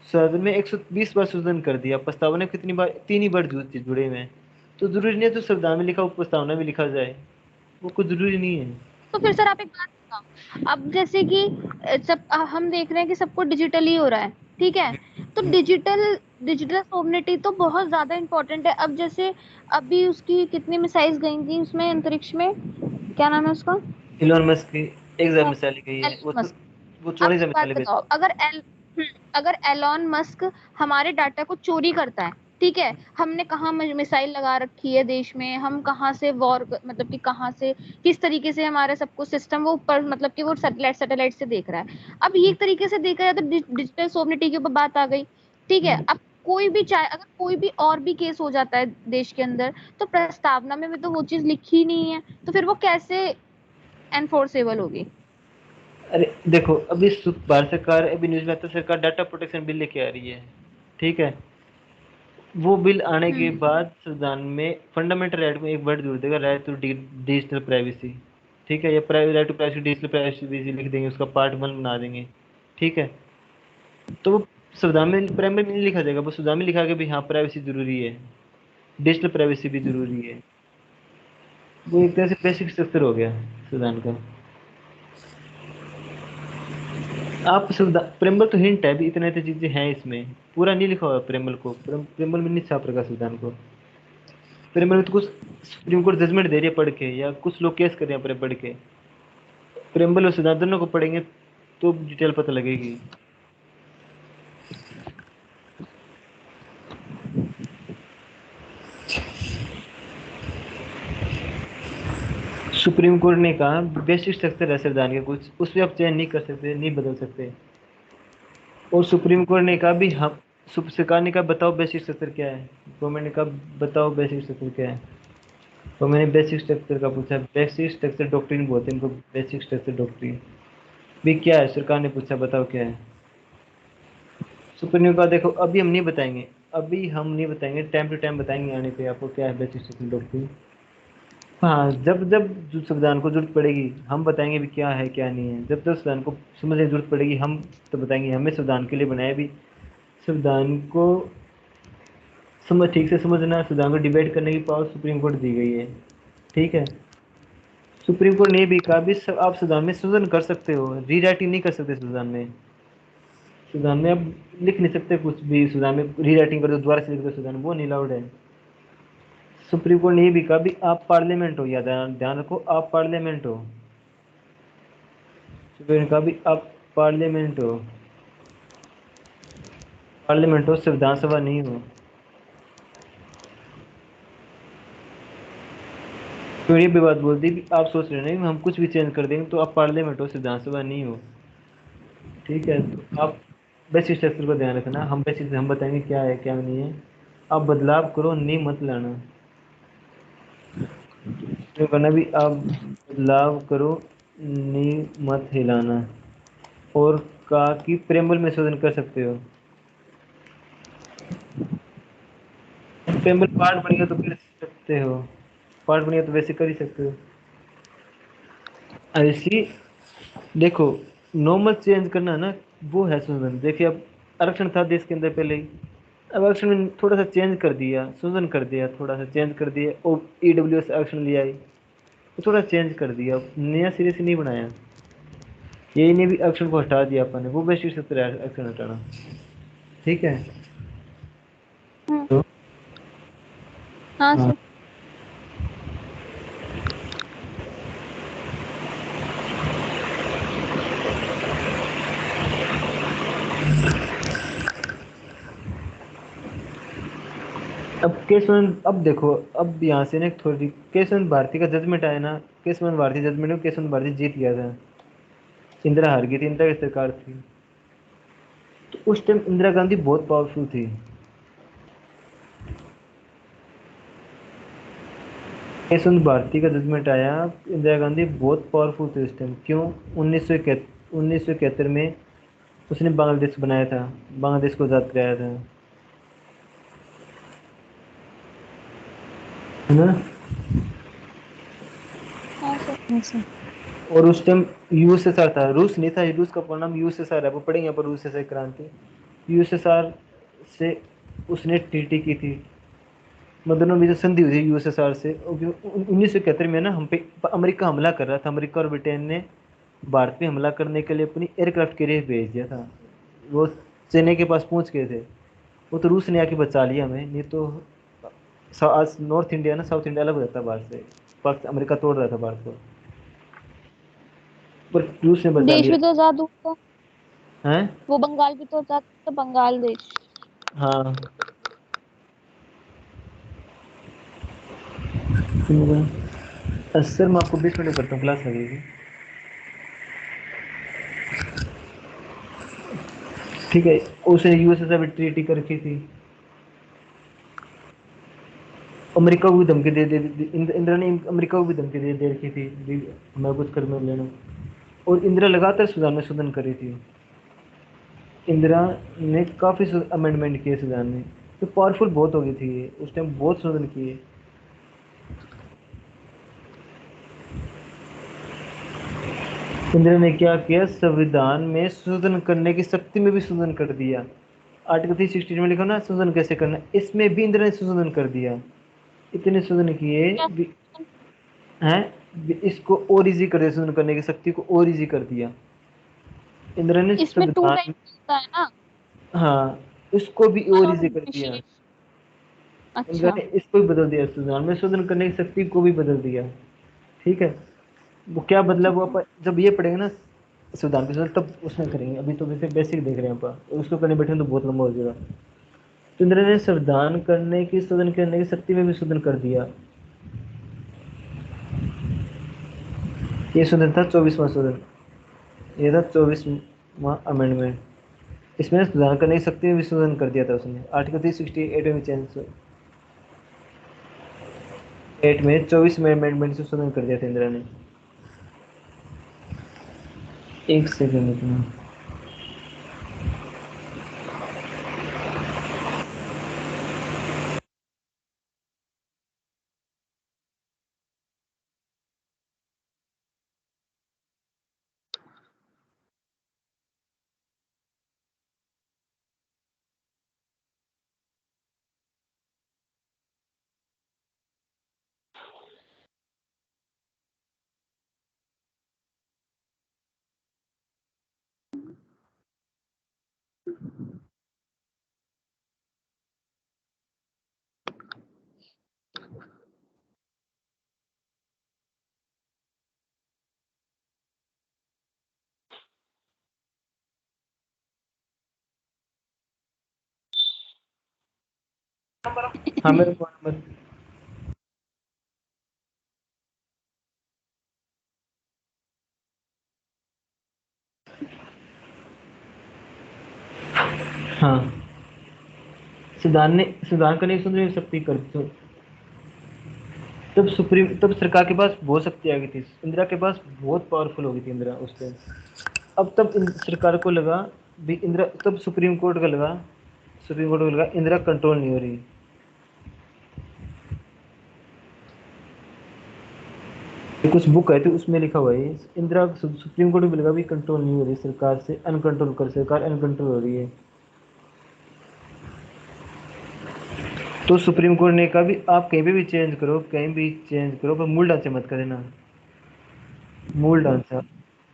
संविधान में 120 बार संशोधन कर दिया, प्रस्तावना में कितनी बार, 3 ही बार जुड़े हुए हैं। तो जरूरी नहीं है तो संविधान में लिखा हो प्रस्तावना में लिखा जाए, वो कुछ जरूरी नहीं है। तो फिर सर आप एक बात बताओ, अब जैसे कि सब हम देख रहे हैं कि सब कुछ डिजिटल ही हो रहा है, ठीक है। तो डिजिटल डिजिटल सोवरेनिटी तो बहुत ज्यादा इम्पोर्टेंट है। अब जैसे अभी उसकी कितनी मिसाइल्स गई थी उसमें अंतरिक्ष में, क्या नाम है उसका? इलोन मस्क की 1,000 मिसाइलें गई है, एलन मस्क। वो आप 14,000 एक बात मिसाइलें भेज। बताओ, अगर एलॉन मस्क हमारे डाटा को चोरी करता है, ठीक है, हमने कहाँ मिसाइल लगा रखी है देश में, हम कहाँ से वॉर, मतलब कि कहाँ से किस तरीके से हमारे सब कुछ सिस्टम वो ऊपर, मतलब कि वो सैटेलाइट से देख रहा है। अब ये एक तरीके से देखा जाए तो डिजिटल सोवरेनिटी के ऊपर बात आ गई, ठीक है। अब कोई भी चाहे, अगर कोई भी और भी केस हो जाता है देश के अंदर, तो प्रस्तावना में भी तो वो चीज लिखी ही नहीं है, तो फिर वो कैसे एनफोर्सेबल होगी? अरे देखो, अभी भारत सरकार, अभी न्यूज में आता है सरकार डाटा प्रोटेक्शन बिल लेके आ रही है, ठीक है। वो बिल आने के हम्म। बाद संविधान में फंडामेंटल राइट में एक वर्ड जोड़ देगा, राइट टू डिजिटल प्राइवेसी, ठीक है, या right to privacy, digital privacy लिख देंगे, उसका पार्ट 1 बना देंगे, ठीक है। तो वो संविधान में प्राइमरी में नहीं लिखा जाएगा, वो संविधान में लिखा गया भी हाँ प्राइवेसी जरूरी है, डिजिटल प्राइवेसी भी जरूरी है। वो एक तरह से बेसिक स्ट्रक्चर हो गया संविधान का। आप संविधान प्रेमबल तो हिंट है भी, इतने इतने चीजें हैं इसमें, पूरा नहीं लिखा हुआ प्रेमबल को, प्रेमबल में नहीं छाप रखा संविधान को। प्रेमबल में तो कुछ सुप्रीम कोर्ट जजमेंट दे रही है पढ़ के, या कुछ लोग केस कर रहे हैं पढ़ के, प्रेमबल और संविधान दोनों को पढ़ेंगे तो डिटेल पता लगेगी। सुप्रीम कोर्ट ने कहा बेसिक स्ट्रक्चर है संविधान के कुछ, उसमें आप चेंज नहीं कर सकते, नहीं बदल सकते। और सुप्रीम कोर्ट ने कहा भी हम, सरकार ने कहा बताओ बेसिक स्ट्रक्चर क्या है, गवर्नमेंट ने कहा बताओ बेसिक स्ट्रक्चर क्या है। तो मैंने बेसिक स्ट्रक्चर का पूछा, बेसिक स्ट्रक्चर डॉक्ट्रिन बोलते हैं इनको, बेसिक स्ट्रक्चर डॉक्ट्रिन भी क्या है, सरकार ने पूछा बताओ क्या है। सुप्रीम ने कहा देखो अभी हम नहीं बताएंगे, अभी हम नहीं बताएंगे, टाइम टू टाइम बताएंगे आने पे आपको क्या है बेसिक स्ट्रक्चर डॉक्ट्रिन। हाँ, जब जब संविधान को जरूरत पड़ेगी हम बताएंगे भी क्या है क्या नहीं है, जब जब संविधान को समझने की जरूरत पड़ेगी हम तो बताएंगे, हमें संविधान के लिए बनाया भी, संविधान को ठीक से समझना, संविधान को डिबेट करने की पावर सुप्रीम कोर्ट दी गई है, ठीक है। सुप्रीम कोर्ट ने भी कहा भी आप संविधान में संशोधन कर सकते हो, रीराइटिंग नहीं कर सकते संविधान में। संविधान में आप लिख नहीं सकते कुछ भी, संविधान में रीराइटिंग कर दो, दोबारा से लिख दो संविधान, वो नहीं अलाउड है। सुप्रीम कोर्ट ने ये भी कहा भी आप पार्लियामेंट हो, या ध्यान ध्यान रखो, आप पार्लियामेंट हो। सुप्रीम ने कहा भी आप पार्लियामेंट हो, पार्लियामेंट हो, संविधान सभा नहीं हो। तो ये भी बात बोल दी कि आप सोच रहे नहीं हम कुछ भी चेंज कर देंगे, तो आप पार्लियामेंट हो, संविधान सभा नहीं हो। ठीक है, तो आप बेसिक स्ट्रक्चर को ध्यान रखना, हम बेसिक हम बताएंगे क्या है क्या नहीं है। आप बदलाव करो, नहीं मत लाना। तो करना भी आप बदलाव करो, नी मत हिलाना। और कहा कि प्रेमबल में शोधन कर सकते हो, प्रेमबल पार्ट बन गया तो कर सकते हो, पार्ट बन गया तो वैसे कर ही सकते हो। ऐसी देखो, नॉर्मल चेंज करना ना, वो है शोधन। देखिए अब आरक्षण था देश के अंदर पहले ही, अब आरक्षण में थोड़ा सा चेंज कर दिया, शोधन कर दिया, थोड़ा सा चेंज कर दिया, और ईडब्ल्यू एस आरक्षण लिया है, तो थोड़ा चेंज कर दिया, नया सिरे से नहीं बनाया। यही नहीं भी आरक्षण को हटा दिया अपन ने, वो बेस्ट सत्र है आरक्षण हटाना। ठीक है। हम्म, तो हाँ हाँ, सर। अब केशवंत, अब देखो, अब यहाँ से ना थोड़ी केशवंत भारती का जजमेंट आया ना, केशवंत भारती जजमेंट में केशवंत भारती जीत गया था, इंदिरा हार गई थी, इंदिरा की सरकार थी। तो उस टाइम इंदिरा गांधी बहुत पावरफुल थी। केशवंत भारती का जजमेंट आया, इंदिरा गांधी बहुत पावरफुल थे उस टाइम। क्यों? 1971 में उसने बांग्लादेश बनाया था, बांग्लादेश को आजाद कराया था, है ना। हाँ सर। हाँ सर। और उस टाइम यूएसएसआर था, रूस नहीं था, रूस का पूरा नाम यूएसएसआर है, वो पढ़ेंगे पर यूएसएसआर क्रांति। यूएसएसआर से उसने ट्रीटी की थी, मतलब में जो संधि हुई थी यूएसएसआर से। 1971 में ना हम पे अमेरिका हमला कर रहा था, अमेरिका और ब्रिटेन ने भारत पे हमला करने के लिए अपनी एयरक्राफ्ट कैरियर भेज दिया था। वो चेन्नई के पास पहुंच गए थे, वो तो रूस ने आके बचा लिया हमें, नहीं तो आज नॉर्थ इंडिया ना, साउथ इंडिया अलग हो जाता भारत से, पाक अमेरिका तोड़ रहा था भारत को, पर रूस ने बचा देश लिया। भी तो आजाद हुआ था, हैं? वो बंगाल भी तो आजाद था, बंगाल देश। हाँ, सर मैं आपको 20 मिनट करता हूँ, क्लास लगेगी। ठीक है। उसने यूएसए से भी ट्रीटी कर रखी थी, अमेरिका को भी धमकी इंदिरा ने अमेरिका को भी धमकी दे रखी थी हमें कुछ कर में लेना। और इंदिरा लगातार सुधार में शोधन कर रही थी, इंदिरा ने काफी अमेंडमेंट किए सुधार में, तो पावरफुल बहुत हो गई थी ये, उस टाइम बहुत शोधन किए। इंदिरा ने क्या किया, संविधान में शोधन करने की शक्ति में भी शोधन कर दिया। आर्टिकल 316 में लिखा ना शोधन कैसे करना, इसमें भी इंदिरा ने शोधन कर दिया, इतने शोधन किए क्या? हैं, इसको और इजी कर दिया, शोधन करने की शक्ति को और इजी कर दिया इंदिरा ने इसमें टू संविधान। टाइप होता है ना, हाँ, उसको भी विमल और और इजी कर दिया। विशेष। इंदिरा अच्छा। ने इसको भी बदल दिया, संविधान में शोधन करने की शक्ति को भी बदल दिया। ठीक है। वो क्या बदला, ठीक वो है। अपन जब ये पढ़ेंगे ना संविधान के शोधन, तब उसमें करेंगे, अभी तो वैसे बेसिक देख रहे हैं अपन, उसको करने बैठे तो बहुत लंबा हो जाएगा। तो इंदिरा ने संविधान करने की, शोधन करने की शक्ति में भी शोधन कर दिया। ये शोधन था 24वां शोधन, ये था 24वां अमेंडमेंट। इसमें सुधार करने की शक्ति में भी शोधन कर दिया था उसने, आर्टिकल 368 में चेंज 8 में 24 में अमेंडमेंट से शोधन कर दिया था इंदिरा ने। एक सेकंड इतना। हाँ मेरे को नंबर। हाँ सुधार करने की सुंदर शक्ति कर तो तब सरकार के पास बहुत शक्ति आ गई थी, इंदिरा के पास बहुत पावरफुल हो गई थी इंदिरा उस टाइम। अब तब सरकार को लगा भी इंदिरा, तब सुप्रीम कोर्ट को लगा इंदिरा कंट्रोल नहीं हो रही। कुछ बुक आई थी उसमें लिखा हुआ है इंदिरा, सुप्रीम कोर्ट को भी लगा भी कंट्रोल नहीं हो रही सरकार से, सरकार अनकंट्रोल हो रही है। तो सुप्रीम कोर्ट ने कहा भी आप कहीं पे भी चेंज करो, कहीं भी चेंज करो, पर मूल ढांचे मत करना। मूल ढांचा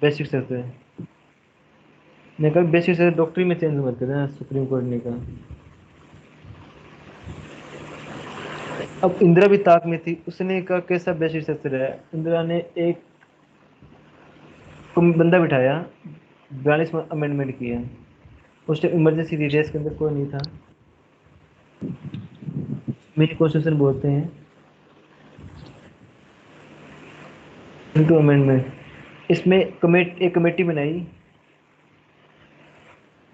बेसिक स्ट्रक्चर ने कहा, बेसिक स्ट्रक्चर डॉक्टरी में चेंज मत करना, सुप्रीम कोर्ट ने कहा। अब इंदिरा भी ताक में थी, उसने कहा कैसा बेसिक स्ट्रक्चर है। इंदिरा ने एक बंदा बिठाया, 42 अमेंडमेंट किया। उस टाइम इमरजेंसी थी, देश के अंदर कोई नहीं था, मिनी कॉन्स्टिट्यूशन बोलते हैं, इनटू अमेंडमेंट। इसमें एक कमेटी बनाई,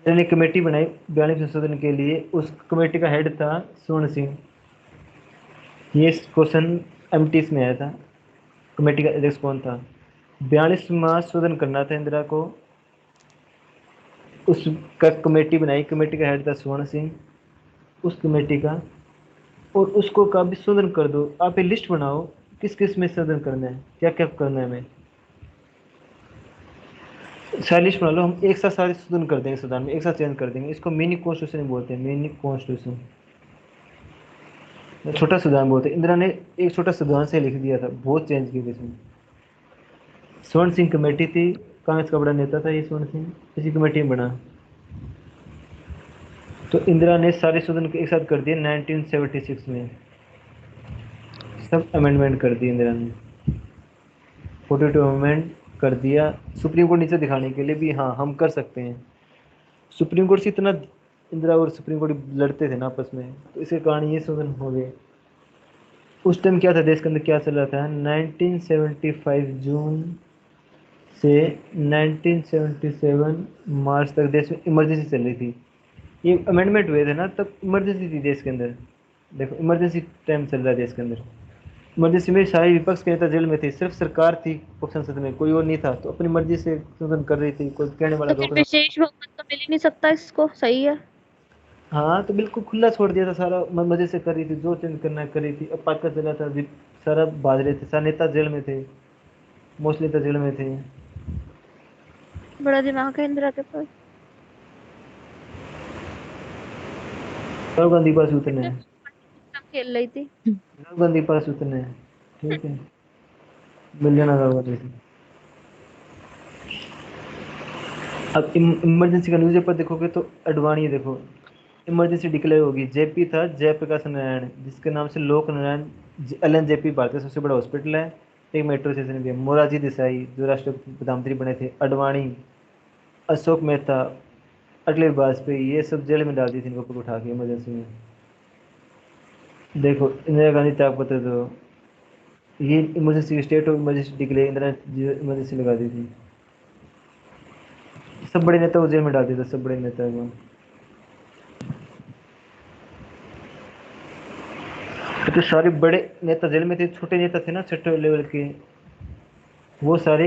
मैंने कमेटी बनाई 42 संशोधन के लिए। उस कमेटी का हेड था स्वर्ण सिंह। ये क्वेश्चन एमटीएस में आया था, कमेटी का अध्यक्ष कौन था। 42वां संशोधन करना था इंदिरा को, उसका कमेटी बनाई, कमेटी का हेड था स्वर्ण सिंह उस कमेटी का। और उसको कहा भी संशोधन कर दो, आप ये लिस्ट बनाओ किस किस में संशोधन करना है, क्या क्या करना है हमें, सारी लिस्ट बना लो, हम एक साथ सारे संशोधन कर देंगे, संविधान में एक साथ चेंज कर देंगे। इसको मिनी कॉन्स्टिट्यूशन बोलते हैं, मिनी कॉन्स्टिट्यूशन, छोटा संविधान बोलते हैं। इंदिरा ने एक छोटा संविधान से लिख दिया था, बहुत चेंज किए थे इसमें। स्वर्ण सिंह कमेटी थी, कांग्रेस का बड़ा नेता था ये स्वर्ण सिंह, इसी कमेटी में बना। तो इंदिरा ने सारे संशोधन एक साथ कर दिए 1976 में, सब अमेंडमेंट कर दिए इंदिरा ने, 42 अमेंडमेंट कर दिया, सुप्रीम कोर्ट नीचे दिखाने के लिए भी हाँ हम कर सकते हैं। सुप्रीम कोर्ट से इतना इंदिरा और सुप्रीम कोर्ट लड़ते थे ना आपस में, तो इसके कारण ये संशोधन हो गए। उस टाइम क्या था देश के अंदर, क्या चल रहा था, 1975 जून से 1977 मार्च तक देश में इमरजेंसी चल रही थी। ये अमेंडमेंट हुए थे ना, तब इमरजेंसी थी देश के अंदर। देखो इमरजेंसी टाइम चल रहा है देश के अंदर। इमरजेंसी में सारे विपक्ष के नेता जेल में थे, सिर्फ सरकार थी संसद में, कोई और नहीं था, तो अपनी मर्जी से संशोधन कर रही थी, कोई कहने वाला तो फिर रोकने। विशेष बहुमत तो मिल ही नहीं सकता इसको, सही है। हाँ तो बिल्कुल खुला छोड़ दिया था, सारा मजे से कर रही थी, जो चेंज करना है कर रही थी। अब पाका चला था, सारा भाग रहे थे, सारे नेता जेल में थे, मोस्टली नेता जेल में थे। बड़ा दिमाग है इंदिरा के पास। राहुल गांधी पास उतने मतलब हैं, खेल रही थी। राहुल गांधी पास उतने हैं, ठीक है, मिल जाना राहुल गांधी से। अब इमरजेंसी का न्यूज़पेपर देखोगे तो अडवाणी देखो, इमरजेंसी डिक्लेयर होगी। जेपी था जयप्रकाश नारायण, जिसके नाम से लोक नारायण LNJP भारत का सबसे बड़ा हॉस्पिटल है, एक मेट्रो स्टेशन भी है। मोरारजी देसाई जो राष्ट्रपति प्रधानमंत्री बने थे, अडवाणी, अशोक मेहता, अटल बिहारी वाजपेयी, ये सब जेल में डाल दी थी इनको ऊपर उठा के इमरजेंसी में। देखो इंदिरा गांधी त्यागपत्र दो, ये emergency state of emergency declare Indira emergency लगा दी थी। सब बड़े नेता को जेल में डाल दिया था, सब बड़े नेता को। तो सारे बड़े नेता जेल में थे, छोटे नेता थे ना छोटे लेवल के, वो सारे।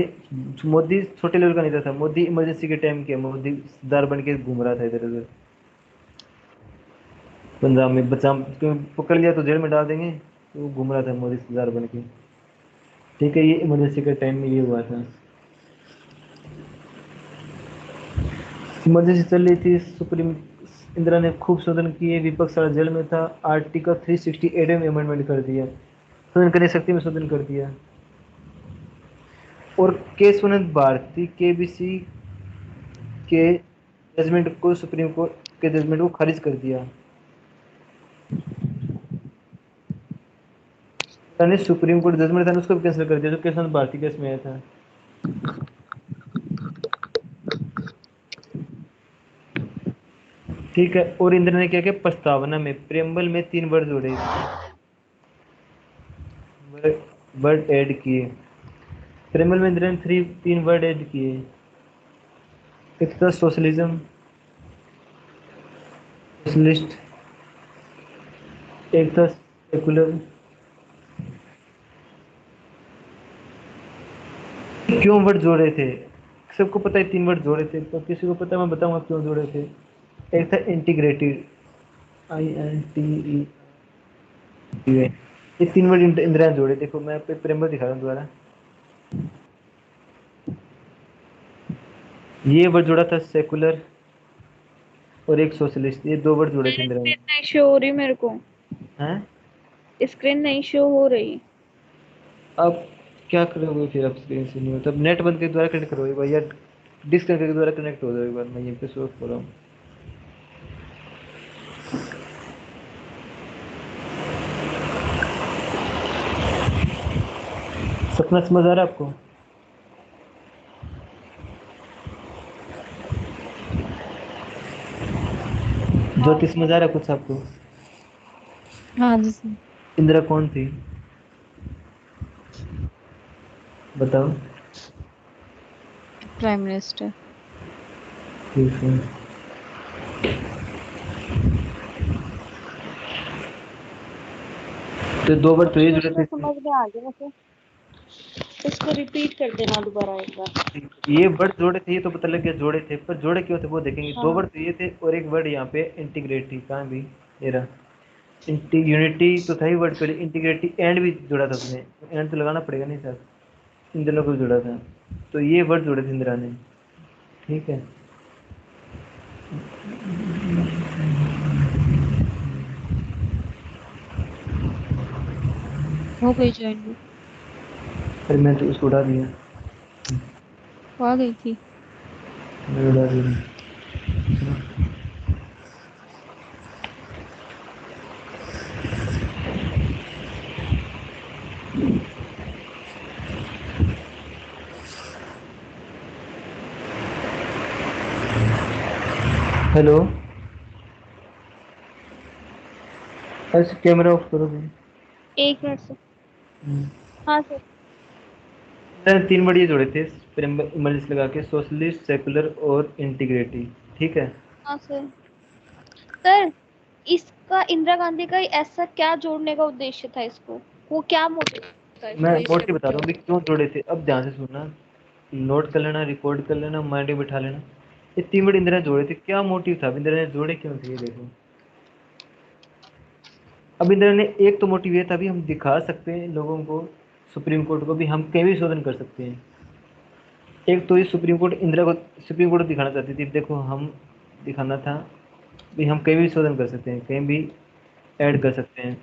मोदी छोटे लेवल का नेता था, मोदी इमरजेंसी के टाइम के मोदी सरदार बन के घूम रहा था इधर उधर पंजाब में, बचा क्यों पकड़ लिया तो जेल में डाल देंगे, तो वो घूम रहा था मोदी सरदार बन के। ठीक है, ये इमरजेंसी के टाइम में ये हुआ था। इमरजेंसी चल रही थी, सुप्रीम इंदिरा ने खूब शोधन किए, विपक्ष सारा जेल में था। आर्टिकल 368 में अमेंडमेंट कर दिया, शोधन करने शक्ति में शोधन कर दिया। और केशवानंद भारती, केबीसी के जजमेंट को, सुप्रीम कोर्ट के जजमेंट को खारिज कर दिया। ने सुप्रीम कोर्ट जजमेंट था ना, उसको भी कैंसिल कर दिया, जो केस भारतीय केस में आया था। ठीक है, और इंद्र ने क्या किया, प्रस्तावना में प्रेम्बल में 3 वर्ड जोड़े, वर्ड ऐड किए। प्रेम्बल में इंद्र ने 3 वर्ड ऐड किए। एक था सोशलिज्म, सोशलिस्ट, एक था सेकुलर। क्यों वर्ड जोड़े थे? सबको पता है 3 वर्ड जोड़े थे, तो किसी को पता, मैं बताऊंगा क्यों जोड़े थे। एक था इंटीग्रेटेड, INTE, ये 3 वर्ड इंदिरा ने जोड़े। देखो मैं पे प्रेम्बल दिखा रहा हूँ दोबारा। ये वर्ड जोड़ा था सेकुलर और एक सोशलिस्ट, ये 2 वर्ड जोड़े थे इंदिरा ने। स्क्रीन नहीं शो हो रही मेरे को, हैं? स्क्रीन नहीं शो हो रही। अब क्या करोगे फिर? अब स्क्रीन से नहीं हो तब नेट बंद के द्वारा कनेक्ट करोगे भाई, या डिस्कनेक्ट के द्वारा कनेक्ट हो जाओ एक बार। मैं यहीं पे शो कर रहा हूँ। सपना समझ आ रहा है आपको? ज्योति समझ आ रहा है कुछ आपको? हाँ जी सर। इंदिरा कौन थी बताओ? Prime minister. ठीक है, तो 2 वर्ड तो कुछ ये कुछ जुड़े तो थे इसमें। समझ में आ गया वैसे, इसको रिपीट कर देना दोबारा एक बार। ये वर्ड जोड़े थे, ये तो पता लग गया जोड़े थे, पर जोड़े क्यों थे वो देखेंगे। 2 हाँ वर्ड तो ये थे और एक वर्ड यहाँ पे इंटीग्रेट थी। कहाँ भी ये रहा, यूनिटी तो था ही वर्ड पहले, इंटीग्रेटी एंड भी जुड़ा था उसमें, एंड तो लगाना पड़ेगा नहीं सर, इन दोनों को भी जुड़ा था। तो ये वर्ड जोड़े थे इंदिरा ने। ठीक है, हो गई ज्वाइन भी। फिर मैं तो उसको उड़ा दिया, वो आ गई थी। मैं उड़ा दिया। हेलो, ऐसे कैमरा ऑफ करो भाई। 1 मिनट से। हाँ सर। मैंने 3 वर्ड ये जोड़े थे इमरजेंसी लगा के, सोशलिस्ट, सेकुलर और इंटीग्रेटी। ठीक है, हाँ सर। सर इसका इंदिरा गांधी का ऐसा क्या जोड़ने का उद्देश्य था इसको, वो क्या मोटिव था मैं इसको ये मोटिव बता रहा हूँ जोड़ने कि क्यों जोड़े थे। अब ध्यान से सुनना, नोट कर लेना, रिकॉर्ड कर लेना, माइंड में बिठा लेना। ये 3 वर्ड इंदिरा ने जोड़े थे, क्या मोटिव था? अब इंदिरा ने जोड़े क्यों थे ये देखो। अब इंदिरा ने एक तो मोटिव ये था भी हम दिखा सकते हैं लोगों को, सुप्रीम कोर्ट को भी, हम कहीं भी शोधन कर सकते हैं। एक तो ये सुप्रीम कोर्ट इंदिरा को, सुप्रीम कोर्ट को दिखाना चाहती थी, देखो हम, दिखाना था भी हम कहीं भी शोधन कर सकते हैं, कहीं भी ऐड कर सकते हैं,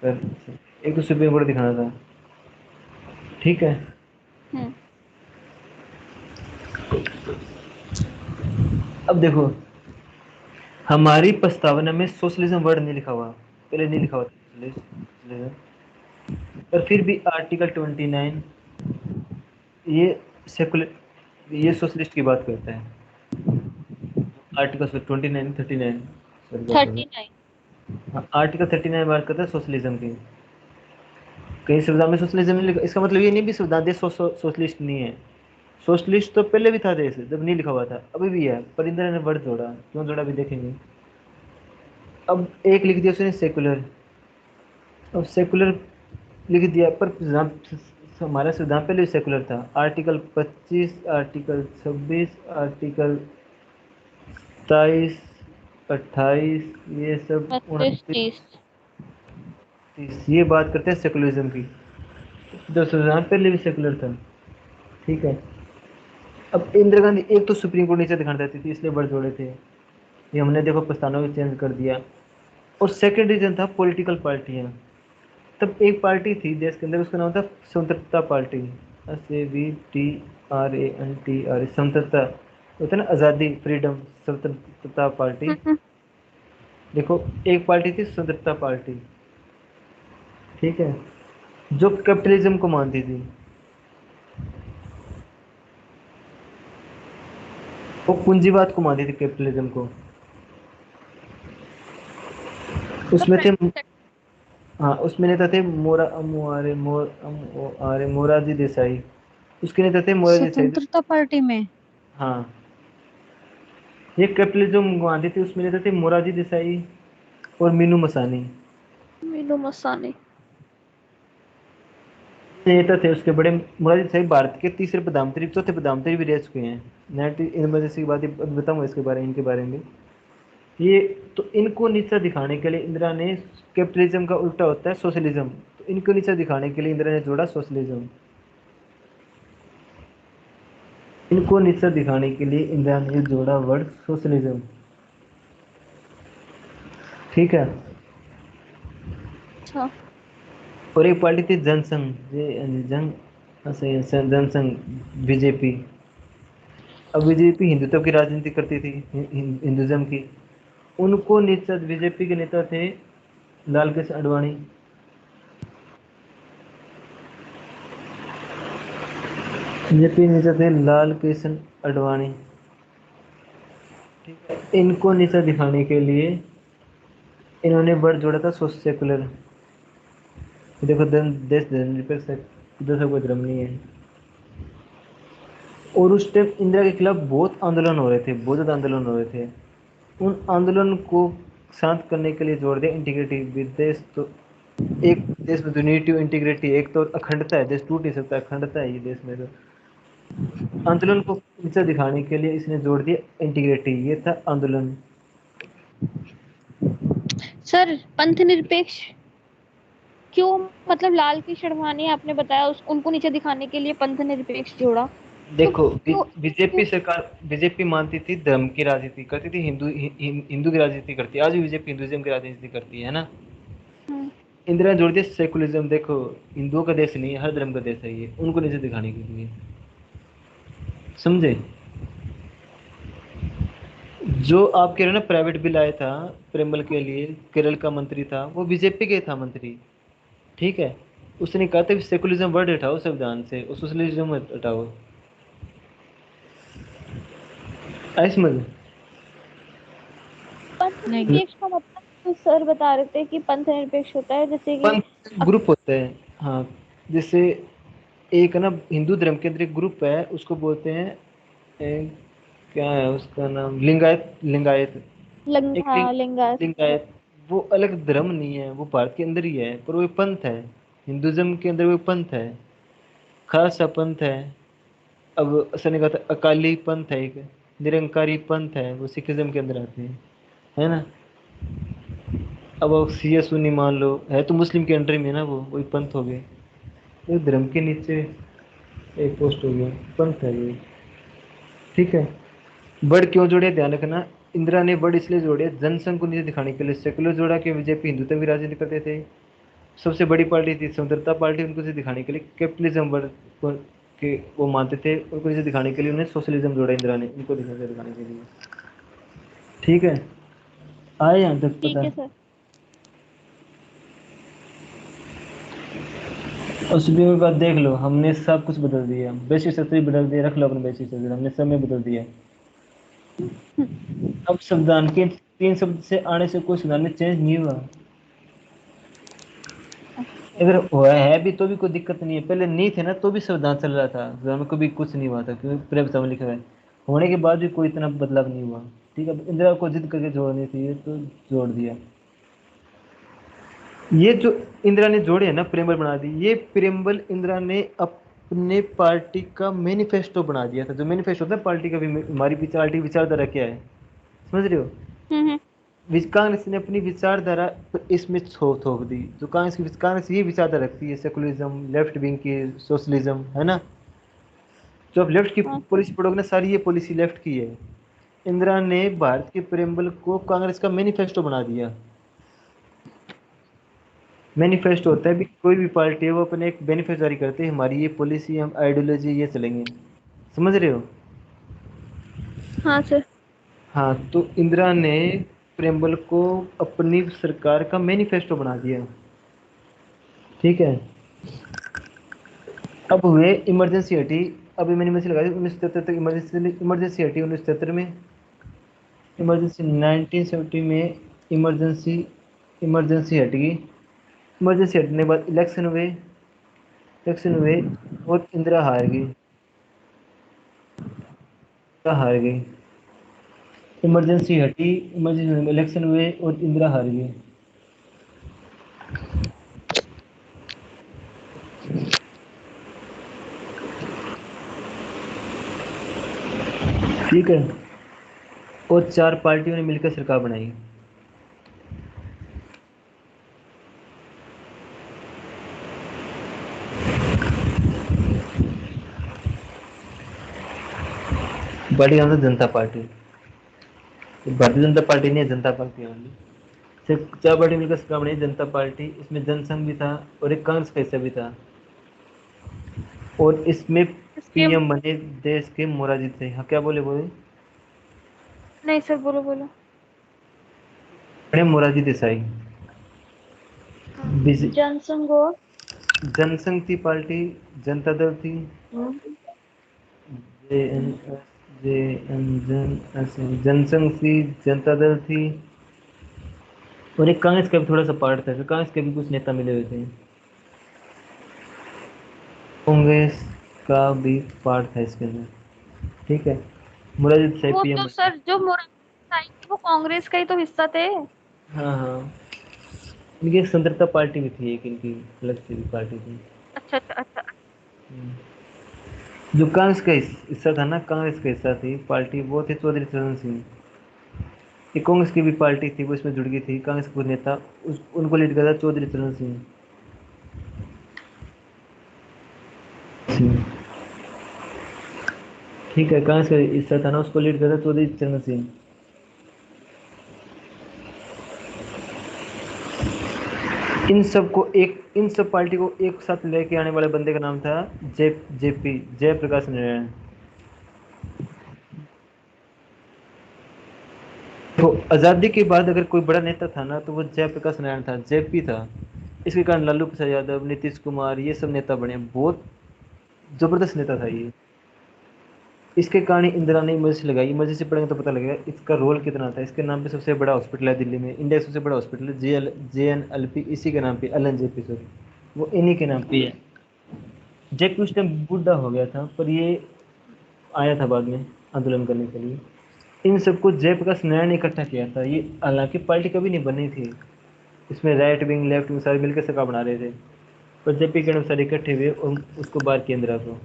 कर सकते हैं। एक तो सुप्रीम कोर्ट दिखाना था। ठीक है, हम्म। अब देखो हमारी प्रस्तावना में सोशलिज्म वर्ड नहीं लिखा हुआ, पहले नहीं लिखा हुआ था सोशलिज्म, पर फिर भी आर्टिकल 29 ये सेकुलर, ये सोशलिस्ट की बात करता है। आर्टिकल 29 39, सॉरी बात कर रहा 39। हूँ। हाँ, आर्टिकल 39 बात करता है सोशलिज्म की। कहीं संविधान में सोशलिज्म नहीं लिखा, इसका मतलब ये नहीं भी संविधान देश सोशलिस्ट नहीं है। सोशलिस्ट तो पहले भी था देश, जब नहीं लिखा हुआ था, अभी भी है, पर इंदिरा ने वर्ड जोड़ा, क्यों जोड़ा भी देखेंगे। अब एक लिख दिया उसने सेकुलर, अब सेकुलर लिख दिया, पर हमारा संविधान पहले भी सेकुलर था। आर्टिकल 25, आर्टिकल 26, आर्टिकल 27, 28, ये सब 32 29, 30। 30, ये बात करते हैं सेकुलरिज्म की। जो संविधान पहले भी सेकुलर था। ठीक है, अब इंदिरा गांधी एक तो सुप्रीम कोर्ट नीचे दिखाना चाहती थी, इसलिए वर्ड जोड़े थे। ये हमने देखो प्रस्तावना भी चेंज कर दिया। और सेकंड रीजन था पॉलिटिकल पार्टियां। तब एक पार्टी थी देश के अंदर, उसका नाम था स्वतंत्रता पार्टी, SAVTRANTR, स्वतंत्रता। होता है ना, आज़ादी, फ्रीडम, स्वतंत्रता पार्टी। देखो, एक पार्टी थी स्वतंत्रता पार्टी, ठीक है, जो कैपिटलिज्म को मानती थी, वो पूंजीवाद को मानती थी, कैपिटलिज्म को। उसमें थे, हाँ, उसमें नेता थे मोरारजी देसाई, उसके नेता थे मोरारजी देसाई। स्वतंत्रता पार्टी में। हाँ, ये कैपिटलिज्म मानती थी, उसमें नेता थे मोरारजी देसाई और मीनू मसानी। मीनू मसानी। नेता थे उसके बड़े। मोरारजी देसाई भारत के तीसरे प्रधानमंत्री, चौथे प्रधानमंत्री भी रह चुके हैं। नाइनटीन इमरजेंसी के बाद बताऊंगा इसके बारे में, इनके बारे में। ये तो इनको नीचा दिखाने के लिए इंदिरा ने, कैपिटलिज्म का उल्टा होता है सोशलिज्म, तो इनको नीचा दिखाने के लिए इंदिरा ने जोड़ा सोशलिज्म। इनको नीचा दिखाने के लिए इंदिरा ने जोड़ा वर्ड सोशलिज्म, ठीक है। अच्छा। और एक पार्टी थी जनसंघ, जन जनसंघ, बीजेपी। अब बीजेपी हिंदुत्व की राजनीति करती थी, हिंदुज्म की। उनको नीचा, बीजेपी के नेता थे लाल कृष्ण आडवाणी। बीजेपी नेता थे लाल कृष्ण आडवाणी, ठीक है। इनको नीचा दिखाने के लिए इन्होंने वर्ड जोड़ा था सेकुलर। देखो, देश धर्मनिरपेक्ष है, इधर से कोई धर्म नहीं है। और उस टाइम इंदिरा के खिलाफ बहुत आंदोलन हो रहे थे, बहुत ज्यादा आंदोलन हो रहे थे। उन आंदोलन को शांत करने के लिए जोड़ दिया इंटीग्रिटी विदेश। तो एक देश में यूनिटी इंटीग्रिटी, एक तो अखंडता है, देश टूट नहीं सकता, अखंडता है ये देश में। तो आंदोलन को नीचा दिखाने के लिए इसने जोड़ दिया इंटीग्रिटी, ये था आंदोलन। सर, पंथ निरपेक्ष क्यों, मतलब लाल कृष्ण आडवाणी आपने बताया उनको नीचे दिखाने के लिए पंथ निरपेक्ष जोड़ा, तो देखो, क्यों? बीजेपी सरकार, बीजेपी मानती थी धर्म की राजनीति करती थी, हिंदू की राजनीति करती है, आज भी बीजेपी हिंदुइज्म की राजनीति करती है ना। हम्म, इंदिरा ने जोड़ दिया सेकुलरिज्म। देखो, हिंदुओं का देश नहीं है, हर धर्म का देश है ये, उनको नीचे दिखाने के लिए, समझे। जो आप कह रहे हो ना, प्राइवेट बिल आया था प्रेमबल के लिए, केरल का मंत्री था, वो बीजेपी के था मंत्री, ठीक है। उसने कहा था सेकुलरिज्म वर्ड हटाओ संविधान से, और सोशलिज्म हटाओ, ऐसे समझ। पंथ नहीं। निरपेक्ष का मतलब तो सर बता रहे थे कि पंथ निरपेक्ष होता है जैसे कि पंथ ग्रुप होते हैं, हाँ। जैसे एक है ना, हिंदू धर्म के अंदर एक ग्रुप है, उसको बोलते हैं क्या है उसका नाम, लिंगायत। लिंगायत, एक हाँ, लिंगायत। लिंगायत। वो अलग धर्म नहीं है, वो भारत के अंदर ही है, पर वो एक पंथ है। हिंदुज्म के अंदर वो एक पंथ है, खालसा पंथ है। अब असर ने कहा था अकाली पंथ है, एक निरंकारी पंथ है, वो सिखिज्म के अंदर आते हैं, है ना। अब वो सिया सुन्नी मान लो, है तो मुस्लिम के अंडर में है ना, वो वही पंथ हो गए। एक धर्म के नीचे एक पोस्ट हो गया, पंथ है ये, ठीक है। वर्ड क्यों जोड़े, ध्यान रखना। इंदिरा ने वर्ड इसलिए जोड़े जनसंघ को नीचे दिखाने के लिए, सेकुलर जोड़ा कि बीजेपी हिंदुत्व की राजनीति करते थे। सबसे बड़ी पार्टी थी स्वतंत्रता पार्टी, उनको नीचे दिखाने के लिए कैपिटलिज्म वर्ड के वो मानते थे, उनको नीचे दिखाने के लिए उन्हें सोशलिज्म जोड़ा इंदिरा ने, इनको दिखाने के लिए, ठीक है। आए यहाँ तक ठीक पता। है सर। उस भी बात देख लो, हमने सब कुछ बदल दिया, बेसिक स्ट्रक्चर भी बदल दिया, रख लो अपने बेसिक स्ट्रक्चर, हमने सब में बदल दिया। अब संविधान के 3 शब्द से आने से कोई संविधान में चेंज नहीं हुआ। अगर हुआ है भी तो भी कोई दिक्कत नहीं है, पहले नहीं थे ना तो भी संविधान चल रहा था, संविधान में कभी कुछ नहीं हुआ था, क्योंकि प्रस्ताव में लिखा है। होने के बाद भी कोई इतना बदलाव नहीं हुआ, ठीक है। इंदिरा को जिद करके जोड़नी थी तो जोड़ दिया। ये जो इंदिरा ने जोड़े है ना, प्रेमबल बना दी, ये प्रेमबल इंदिरा ने अपने पार्टी का मैनिफेस्टो बना दिया था। जो मैनिफेस्टो होता है पार्टी का भी, हमारी पार्टी विचारधारा क्या है, समझ रहे हो। हम्म। कांग्रेस ने अपनी विचारधारा इसमें थोप दी। जो कांग्रेस ये विचारधारा रखती है, सेकुलरिज्म, लेफ्ट विंग की, सोशलिज्म, है ना। जो आप लेफ्ट की हाँ सर। पॉलिसी पढ़ोगे ना, सारी ये पॉलिसी लेफ्ट की है। इंदिरा ने भारत के प्रेमबल को कांग्रेस का मैनिफेस्टो बना दिया। मैनिफेस्टो होता है भी, कोई भी पार्टी है वो अपने एक बेनिफिट जारी करते हैं, हमारी ये पॉलिसी, हम आइडियोलॉजी ये चलेंगे, समझ रहे हो। हाँ सर। हाँ, तो इंदिरा ने प्रेमबल को अपनी सरकार का मैनिफेस्टो बना दिया। ठीक है। अब हुए इमरजेंसी हटी। अभी मैंने मैसेज लगा दी 1973 तक इमरजेंसी इमरजेंसी हटी 1973 में। इमरजेंसी 1970 में इमरजेंसी इमरजेंसी हट गई। इमरजेंसी हटने के बाद इलेक्शन हुए और इंदिरा हार गई। इंदिरा हार गई। इमरजेंसी हटी, इमरजेंसी इलेक्शन हुए और इंदिरा हार गई। ठीक है। और चार पार्टियों ने मिलकर सरकार बनाई। पार्टी का नाम था जनता पार्टी। तो भारतीय जनता पार्टी नहीं है, जनता पार्टी है only। सिर्फ चार पार्टी मिलकर सरकार बनाई, जनता पार्टी। इसमें जनसंघ भी था और एक कांग्रेस का हिस्सा भी था। और इसमें इसके पीएम बने देश के मोरारजी थे। हाँ, क्या बोले बोले? नहीं सर, बोलो बोलो। बड़े मोरारजी देसाई। बीजे- जनसंघ और जनसंघ थी पार्टी, जनता दल थी, जेएनएस, जनसंघ थी, जनता दल थी, और एक कांग्रेस का भी थोड़ा सा पार्ट था। फिर कांग्रेस के भी कुछ नेता मिले हुए थे। कांग्रेस का भी पार्ट था इसके अंदर। ठीक है। मुरारजी देसाई वो पीएम तो बने। सर जो मोरारजी वो कांग्रेस का ही तो हिस्सा थे। हाँ हाँ। इनकी एक स्वतंत्रता पार्टी भी थी, एक इनकी अलग से भी पार्टी थी। अच्छा अच्छा अच्छा। हम्म। जो कांग्रेस का हिस्सा था ना, कांग्रेस का हिस्सा थी पार्टी, वो थे चौधरी चरण सिंह। ये कांग्रेस की भी पार्टी थी, वो इसमें जुड़ गई थी। कांग्रेस के कुछ नेता उनको लीड करता था चौधरी चरण सिंह। ठीक है। कांग्रेस का हिस्सा था ना, उसको लीड करता था चौधरी चरण सिंह। इन सब पार्टी को एक साथ लेके आने वाले बंदे का नाम था जेपी, जयप्रकाश नारायण। तो आजादी के बाद अगर कोई बड़ा नेता था ना, तो वो जयप्रकाश नारायण था, जेपी था। इसके कारण लालू प्रसाद यादव, नीतीश कुमार, ये सब नेता बने। बहुत जबरदस्त नेता था ये। इसके कारण ही इंदिरा ने इमरजेंसी लगाई। इमरजेंसी पड़ेगा तो पता लगेगा इसका रोल कितना था। इसके नाम पे सबसे बड़ा हॉस्पिटल है दिल्ली में, इंडिया का सबसे बड़ा हॉस्पिटल है, JNLP, इसी के नाम पे, LNJP सर, वो इन्हीं के नाम पे है। जेपी उस टाइम बूढ़ा हो गया था, पर ये आया था बाद में आंदोलन करने के लिए। इन सबको जयप्रकाश नारायण ने इकट्ठा किया था। ये हालांकि पार्टी कभी नहीं बनी थी, इसमें राइट विंग लेफ्ट विंग सारे मिलकर सरकार बना रहे थे, पर जेपी के अनुसार इकट्ठे हुए और उसको बाहर किया इंदिरा को।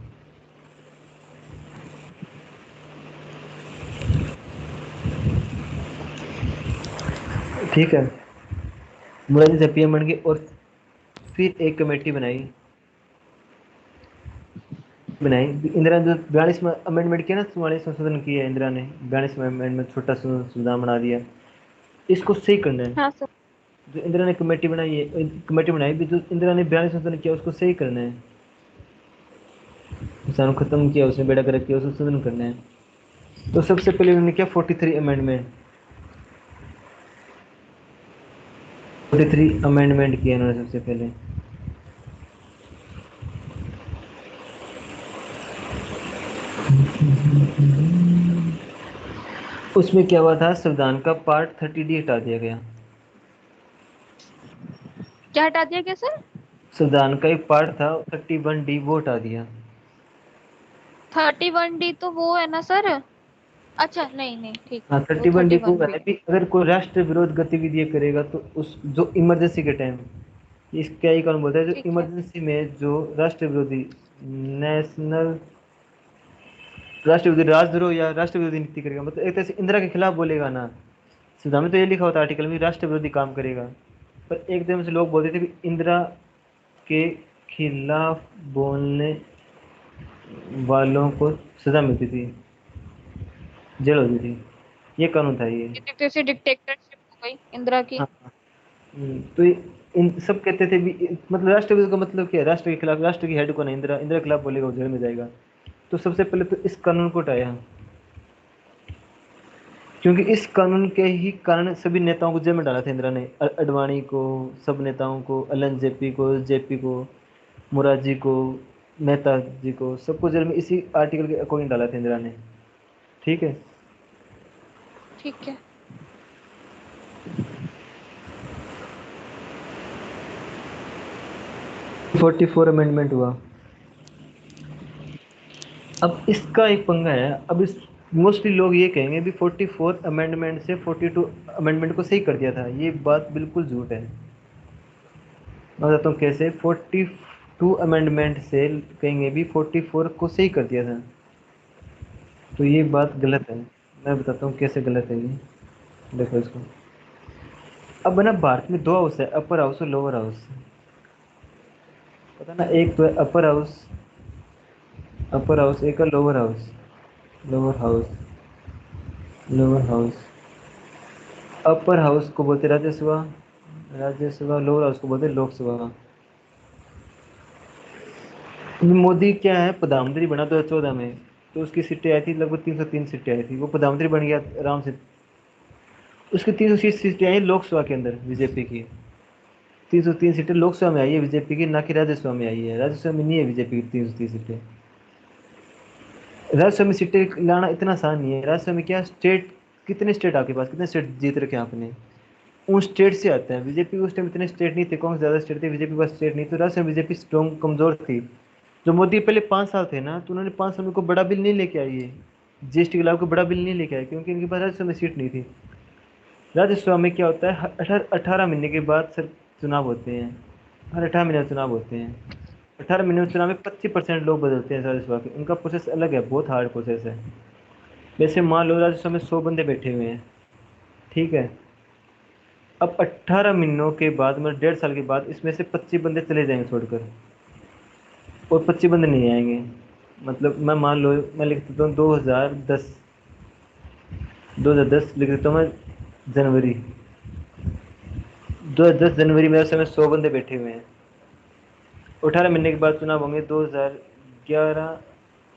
ठीक है। मुरारजी से पीएम बन गए और फिर एक कमेटी बनाई इंदिरा ने। जो 42वां अमेंडमेंट किया ना, 44 संशोधन किया है इंदिरा ने, 42वां अमेंडमेंट छोटा संविधान बना दिया। इसको सही करना है। हाँ सर। जो इंदिरा ने कमेटी बनाई है, कमेटी बनाई भी, जो इंदिरा ने 42 संशोधन किया उसको सही करना है। किसानों खत्म किया उसने, बेड़ा गर्क किया, उसको संशोधन करना है। तो सबसे पहले उन्होंने किया 43 अमेंडमेंट। 43 अमेंडमेंट किया उन्होंने सबसे पहले। उसमें क्या हुआ था, संविधान का पार्ट 30D हटा दिया गया। क्या हटा दिया क्या सर? संविधान का एक पार्ट था 31D, वो हटा दिया। 31D तो वो है ना सर? अच्छा नहीं नहीं, ठीक हाँ, है, वो 31D थर्टी को वन है भी भी, अगर कोई राष्ट्र विरोध गतिविधि करेगा तो उस जो इमरजेंसी के टाइम, इस क्या ही कानून बोलता है, जो ठीक है। इमरजेंसी में जो राष्ट्र विरोधी, नेशनल, राष्ट्र विरोधी राजद्रोह या राष्ट्र विरोधी नीति करेगा, मतलब एक तरह से इंदिरा के खिलाफ बोलेगा ना। संविधान में तो ये लिखा होता है आर्टिकल में, राष्ट्र विरोधी काम करेगा। पर एकदम से लोग बोलते थे कि इंदिरा के खिलाफ बोलने वालों को सजा मिलती थी, जेल होती थी। ये कानून था ये। एक तरह से डिक्टेटरशिप हो गई इंदिरा की। हाँ। तो इन सब कहते थे भी, मतलब राष्ट्र विरोध का मतलब क्या है? राष्ट्र के खिलाफ, राष्ट्र की हेड को नहीं, इंदिरा के खिलाफ बोलेगा वो जेल में जाएगा। तो सबसे पहले तो इस कानून को हटाया। क्योंकि इस कानून के ही कारण सभी नेताओं को जेल में डाला था इंदिरा ने, अडवाणी को, सब नेताओं को, एलन जेपी को, मुरारजी को, मेहता जी को, सबको जेल में इसी आर्टिकल के अकॉर्डिंग डाला था इंदिरा ने। ठीक है। ठीक है। 44 अमेंडमेंट हुआ। अब इसका एक पंगा है, अब इस मोस्टली लोग ये कहेंगे भी 44 अमेंडमेंट से 42 अमेंडमेंट को सही कर दिया था। ये बात बिल्कुल झूठ है। मैं बताता हूँ कैसे। 42 अमेंडमेंट से कहेंगे भी 44 को सही कर दिया था, तो ये बात गलत है। मैं बताता हूँ कैसे गलत है ये। देखो इसको, अब ना भारत में दो हाउस है, अपर हाउस और लोअर हाउस। पता ना, एक तो है अपर हाउस, एक है lower house. Lower house, lower house. Upper house को बोलते राज्यसभा, लोअर हाउस को बोलते लोकसभा। मोदी क्या है, प्रधानमंत्री बना 2014 में, तो उसकी सीटें आई थी लगभग 303 सीटें आई थी। वो प्रधानमंत्री बन गया आराम से। उसकी 330 सीटें आई लोकसभा के अंदर बीजेपी की। 303 सीटें लोकसभा में आई है बीजेपी की, ना कि राज्यसभा में आई है। राज्यसभा में नहीं है बीजेपी की 330 सीटें। राज्यसभा में सीटें लाना इतना आसान नहीं है। राज्यसभा में क्या स्टेट, कितने स्टेट आपके पास, कितने स्टेट जीत रखे हैं आपने, उन स्टेट से आता है। बीजेपी उस टाइम इतने स्टेट नहीं थे, कांग्रेस ज्यादा स्टेट थे, बीजेपी के पास स्टेट नहीं। तो राज्यसभा में बीजेपी स्ट्रॉन्ग कमजोर थी। जो मोदी पहले 5 साल थे ना, तो उन्होंने 5 साल में को बड़ा बिल नहीं लेके आई है, जीएसटी के खिलाफ कोई बड़ा बिल नहीं लेके आए, क्योंकि इनके पास राज्यसभा में सीट नहीं थी। राज्यसभा में क्या होता है, 18 महीने के बाद सर चुनाव होते हैं। हर 18 महीने में चुनाव होते हैं। 18 महीने में चुनाव में 25% लोग बदलते हैं राज्यसभा के। उनका प्रोसेस अलग है, बहुत हार्ड प्रोसेस है। जैसे मान लो राज्यसभा में 100 बंदे बैठे हुए हैं, ठीक है। अब 18 महीनों के बाद, मतलब 1.5 साल के बाद, इसमें से 25 बंदे चले जाएंगे छोड़कर, और 25 बंदे नहीं आएंगे। मतलब मैं मान लो, मैं लिख देता हूँ 2010 लिख देता हूँ मैं, जनवरी 2010 जनवरी में समय 100 बंदे बैठे हुए हैं। 18 महीने के बाद चुनाव होंगे, 2011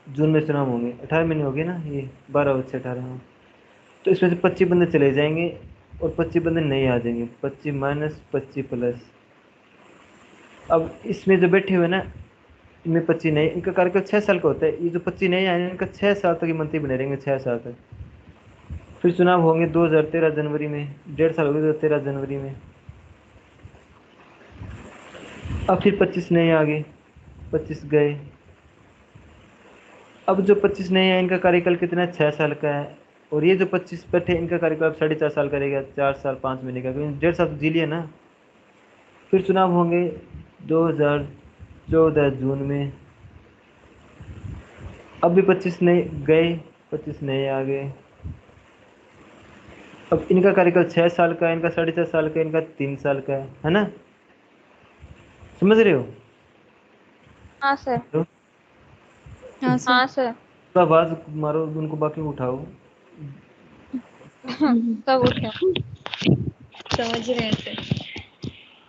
जून में चुनाव होंगे। 18 महीने हो गए ना, ये 12 बच्चे 18 में। तो इसमें से 25 बंदे चले जाएंगे और 25 बंदे नहीं आ जाएंगे। 25 माइनस 25 प्लस। अब इसमें जो बैठे हुए ना, इनमें 25 नहीं, इनका कार्यकाल 6 साल का होता है। ये जो 25 नहीं आए, इनका 6 साल तक ये मंत्री बने रहेंगे, 6 साल तक। फिर चुनाव होंगे 2013 जनवरी में, 1.5 साल हो गए 2013 जनवरी में। अब फिर 25 नए आ गए, 25 गए। अब जो 25 नए हैं, इनका कार्यकाल कितना है, 6 साल का है। और ये जो 25 बैठे, इनका कार्यकाल 4.5 साल का रहेगा, 4 साल 5 महीने का, क्योंकि 1.5 साल तो जी लिया ना। फिर चुनाव होंगे 2014 जून में। अब भी 25 नए गए, 25 नए आ गए। अब इनका कार्यकाल 6 साल का है, इनका 4.5 साल का है, इनका 3 साल का है ना। समझ रहे हो? हाँ सर। तो हाँ सर। हाँ सर। आवाज मारो, उनको बाकी उठाओ। सब उठे। समझ रहे हैं सर।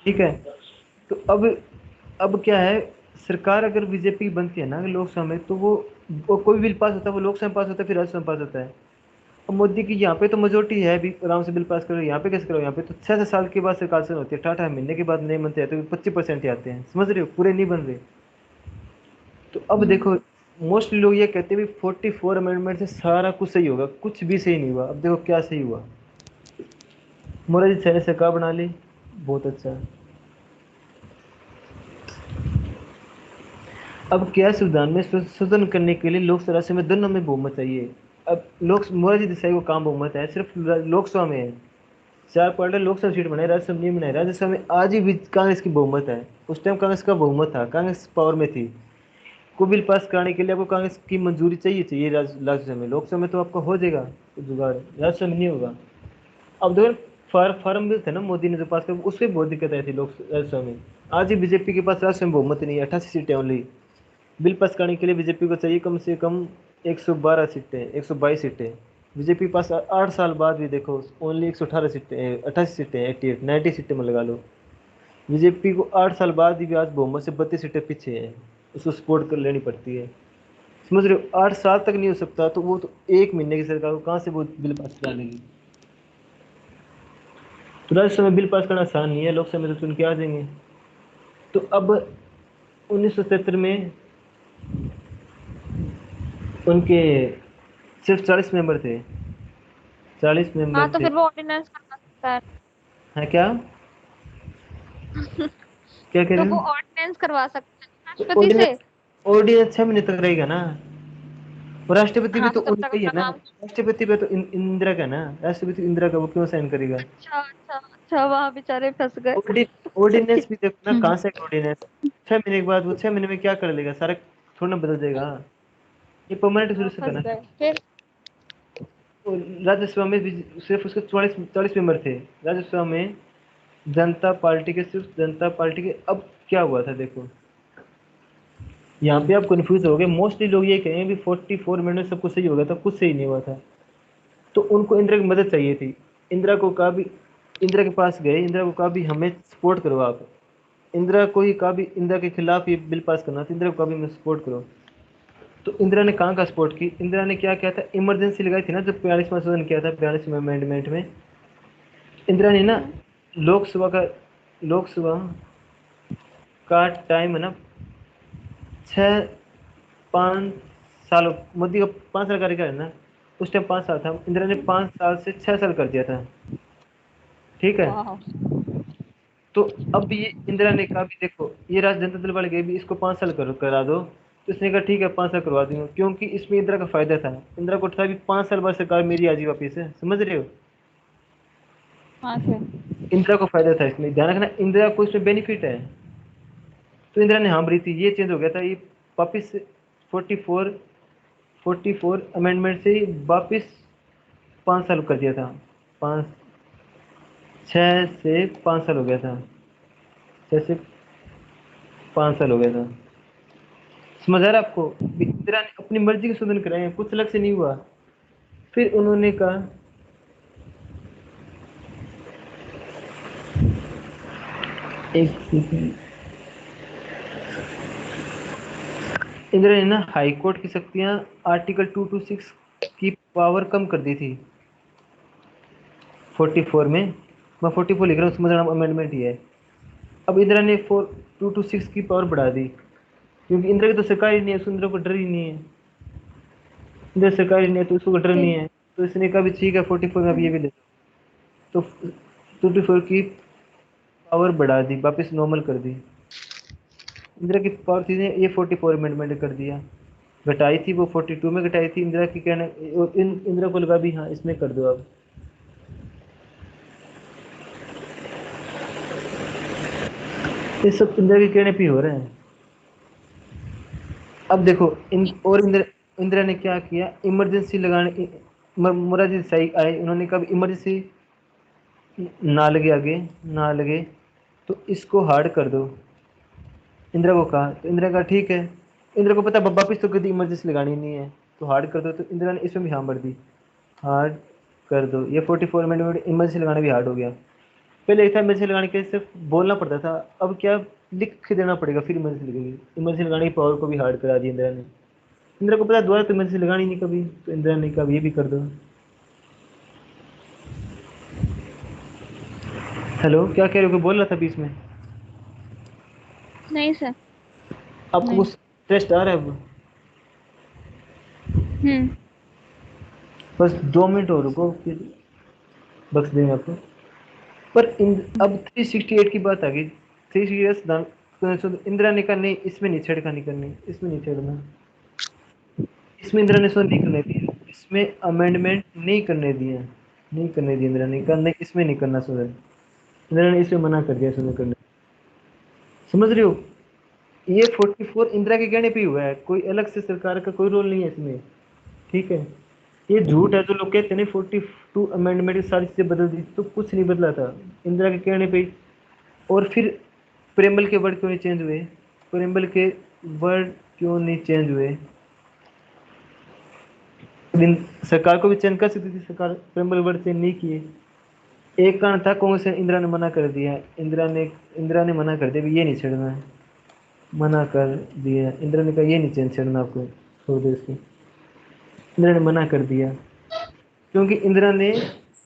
ठीक है। तो अब क्या है, सरकार अगर बीजेपी की बनती है ना लोकसभा में, तो वो कोई बिल पास होता है, वो लोकसभा में पास होता है, फिर राज्यसभा में पास होता है। अब मोदी की यहाँ पे तो मेजोरिटी है भी, आराम से बिल पास करो। यहाँ पे कैसे करो, यहाँ पे तो 6 साल के बाद सरकार से होती है, 18 महीने के बाद नए मंत्री आते हैं, 25% ही आते हैं। समझ रहे हो, पूरे नहीं बन रहे। तो अब देखो, मोस्टली लोग ये कहते हैं भी 44 अमेंडमेंट से सारा कुछ सही होगा, कुछ भी सही नहीं हुआ। अब देखो क्या सही हुआ। मोरारजी देसाई ने सरकार बना ली, बहुत अच्छा। अब क्या संविधान में संशोधन करने के लिए लोकसभा राज्यसभा में दोनों में बहुमत चाहिए। अब लोक मोरारजी देसाई को काम बहुमत है, सिर्फ लोकसभा में है। 4 पॉइंट लोकसभा सीट बनाई, राज्यसभा नहीं बनाई। राज्यसभा में आज भी कांग्रेस की बहुमत है। उस टाइम कांग्रेस का बहुमत था, कांग्रेस पावर में थी। को बिल पास कराने के लिए आपको कांग्रेस की मंजूरी चाहिए राज्यसभा में। लोकसभा में तो आपका हो जाएगा तो जुगाड़, राज्यसभा में नहीं होगा। अब देखो, फार्म बिल थे ना मोदी ने जो पास किया, उससे बहुत दिक्कत आई थी लोक राज्यसभा में। आज ही बीजेपी के पास राज्यसभा में बहुमत नहीं है, 88 सीटें ओनली। बिल पास करने के लिए बीजेपी को चाहिए कम से कम 112 सीटें, 122 सीटें। बीजेपी के पास 8 साल बाद भी देखो ओनली 118 सीटें, 88 सीटें, 88 90 सीटें में लगा लो। बीजेपी को 8 साल बाद भी आज बहुमत से 32 सीटें पीछे हैं, उसको सपोर्ट कर लेनी पड़ती है। समझ रहे हो, 8 साल तक नहीं हो सकता, तो वो तो 1 महीने की सरकार को कहाँ से वो बिल पास करा लेगी। तो राज्यसभा में बिल पास करना आसान नहीं है, लोकसभा में तो चुन के आ जाएंगे। तो अब 1977 में उनके सिर्फ 40 मेंबर थे, 40 हाँ, मेंबर तो थे। फिर वो ऑर्डिनेंस करवा सकता है। है क्या, क्या कह तो रहे वो हो। ऑर्डिनेंस करवा सकता है तो राष्ट्रपति से। ऑर्डिनेंस 6 महीने तक रहेगा ना, और राष्ट्रपति भी हाँ, तो तो तब तक उनका ही है अपना ना। काम। राष्ट्रपति पे तो इंदिरा का ना, राष्ट्रपति इंदिरा का, वो क्यों साइन करेगा। अच्छा अच्छा अच्छा, वहां बेचारे फंस गए। ऑर्डिनेंस भी देखो ना, हम्म। कहाँ से ऑर्डिनेंस, 6 महीने के बाद वो 6 महीने में क्या कर लेगा, सारा थोड़ा ना बदल देगा। ये परमानेंट हाँ, सोल्यूशन था फंस ना। गए फिर। और राज्यसभा में भी सिर्फ उसके 40 मेंबर थे राज्यसभा में, जनता पार्टी के, सिर्फ जनता पार्टी के। अब क्या हुआ था देखो, यहाँ पे आप कंफ्यूज हो गए। मोस्टली लोग ये कहेंगे भी 44 मिनट में सब कुछ सही हो गया था, कुछ सही नहीं हुआ था। तो उनको इंदिरा की मदद चाहिए थी। इंदिरा को कहा भी, इंदिरा के पास गए, इंदिरा को कहा भी हमें सपोर्ट करो आप। इंदिरा को ही कहा भी, इंदिरा के खिलाफ ये बिल पास करना था, इंदिरा को कहा भी हमें सपोर्ट करो। तो इंदिरा ने कहाँ का सपोर्ट की, इंदिरा ने क्या किया था, इमरजेंसी लगाई थी ना जब 42वां संशोधन किया था, 42वें अमेंडमेंट में। इंदिरा ने ना हम्म। लोकसभा का लोकसभा का टाइम है ना, 6 5 साल, मोदी का 5 साल कार्यकाल है ना, उस टाइम 5 साल था, इंदिरा ने 5 साल से 6 साल कर दिया था। ठीक है। वाह। तो अब ये इंदिरा ने कहा भी देखो, ये राष्ट्रीय जनता दल वाले गए भी इसको 5 साल करा दो। तो इसने कहा ठीक है 5 साल करवा दूंगा, क्योंकि इसमें इंदिरा का फायदा था। इंदिरा को था भी 5 साल बाद सरकार मेरी आ जाएगी वापिस है, समझ रहे हो। हाँ सर। इंदिरा को फायदा था इसमें, ध्यान रखना, इंदिरा को इसमें बेनिफिट है। तो इंदिरा ने हाँ भरी थी, ये चेंज हो गया था, ये वापिस 44 अमेंडमेंट से ही वापिस 5 साल कर दिया था। 5 6 से 5 साल हो गया था, 6 से 5 साल हो गया था। समझ आ रहा है आपको, भी इंदिरा ने अपनी मर्जी के शोधन कराए हैं, कुछ अलग से नहीं हुआ। फिर उन्होंने कहा, एक सेकंड, इंदिरा ने ना हाई कोर्ट की शक्तियां आर्टिकल 226 की पावर कम कर दी थी 44 में। मैं 44 लिख रहा हूँ, समझ रहा हूँ, अमेंडमेंट ही है। अब इंदिरा ने 226 की पावर बढ़ा दी, क्योंकि इंदिरा की तो सरकार ही नहीं है, उसको इंदिरा को डर ही नहीं है। इंदिरा सरकार ही नहीं है तो उसको डर नहीं ठीक। है। तो इसने कहा भी ठीक है 44 में अब ये भी ले लो। तो 24 की पावर बढ़ा दी, वापस नॉर्मल कर दी। इंदिरा की पावर थी ने ये 44 अमेंडमेंट कर दिया। घटाई थी वो 42 में घटाई थी, इंदिरा की कहने, और इंदिरा को लगा भी हाँ इसमें कर दो अब। ये सब इंदिरा के कहने पे ही हो रहे हैं। अब देखो और इंदिरा ने क्या किया, इमरजेंसी लगाने, मोरारजी देसाई आए, उन्होंने कहा इमरजेंसी ना लगे, आगे ना लगे तो इसको हार्ड कर दो। इंदिरा को कहा, तो इंदिरा का ठीक है। इंदिरा को पता वापिस तो कभी इमरजेंसी लगानी नहीं है, तो हार्ड कर दो। तो इंदिरा ने इसमें भी हाँ भर दी, हार्ड कर दो। ये 44 अमेंडमेंट इमरजेंसी लगाना भी हार्ड हो गया। पहले एक था इमरजेंसी लगाने के सिर्फ बोलना पड़ता था, अब क्या लिख के देना पड़ेगा, फिर इमरजेंसी लगेगी। इमरजेंसी लगाने की पावर को भी हार्ड करा दी इंदिरा ने। इंदिरा को पता दोबारा तो इमरजेंसी लगानी नहीं कभी, तो इंदिरा ने कहा ये भी कर दो। हेलो, क्या कह रहे हो, कोई बोल रहा था बीच में। नहीं सर। आपको नहीं। कुछ टेस्ट आ रहा है अब। हम्म। बस 2 मिनट और रुको, फिर बख्श देंगे आपको। पर अब 368 की बात आ गई। 368 इंदिरा ने कहा नहीं, इसमें नहीं छेड़खानी करनी, इसमें नहीं छेड़ना। इसमें इंदिरा ने शोध नहीं करने दिया, इसमें अमेंडमेंट नहीं करने दिए, नहीं करने दिए। इंदिरा ने कहा नहीं इसमें नहीं करना शोधन, इंदिरा ने इसमें मना कर दिया शोधन करने। समझ रहे हो, ये 44 इंदिरा के कहने पे ही हुआ है, कोई अलग से सरकार का कोई रोल नहीं है इसमें। ठीक है। ये झूठ है जो लोग कहते हैं ना 42 अमेंडमेंट की सारी चीजें बदल दी, तो कुछ नहीं बदला था, इंदिरा के कहने पे ही। और फिर प्रेमबल के वर्ड क्यों नहीं चेंज हुए, प्रेमबल के वर्ड क्यों नहीं चेंज हुए। सरकार को भी चेंज कर सकती थी, सरकार प्रेमबल वर्ड चेंज नहीं किए। एक कारण था कांग्रेस ने, इंदिरा ने मना कर दिया, इंदिरा ने मना कर दिया भी ये नहीं छेड़ना है, मना कर दिया। इंदिरा ने कहा ये नहीं चेंज छेड़ना आपको। छोड़ दो इसकी। इंदिरा ने मना कर दिया क्योंकि इंदिरा ने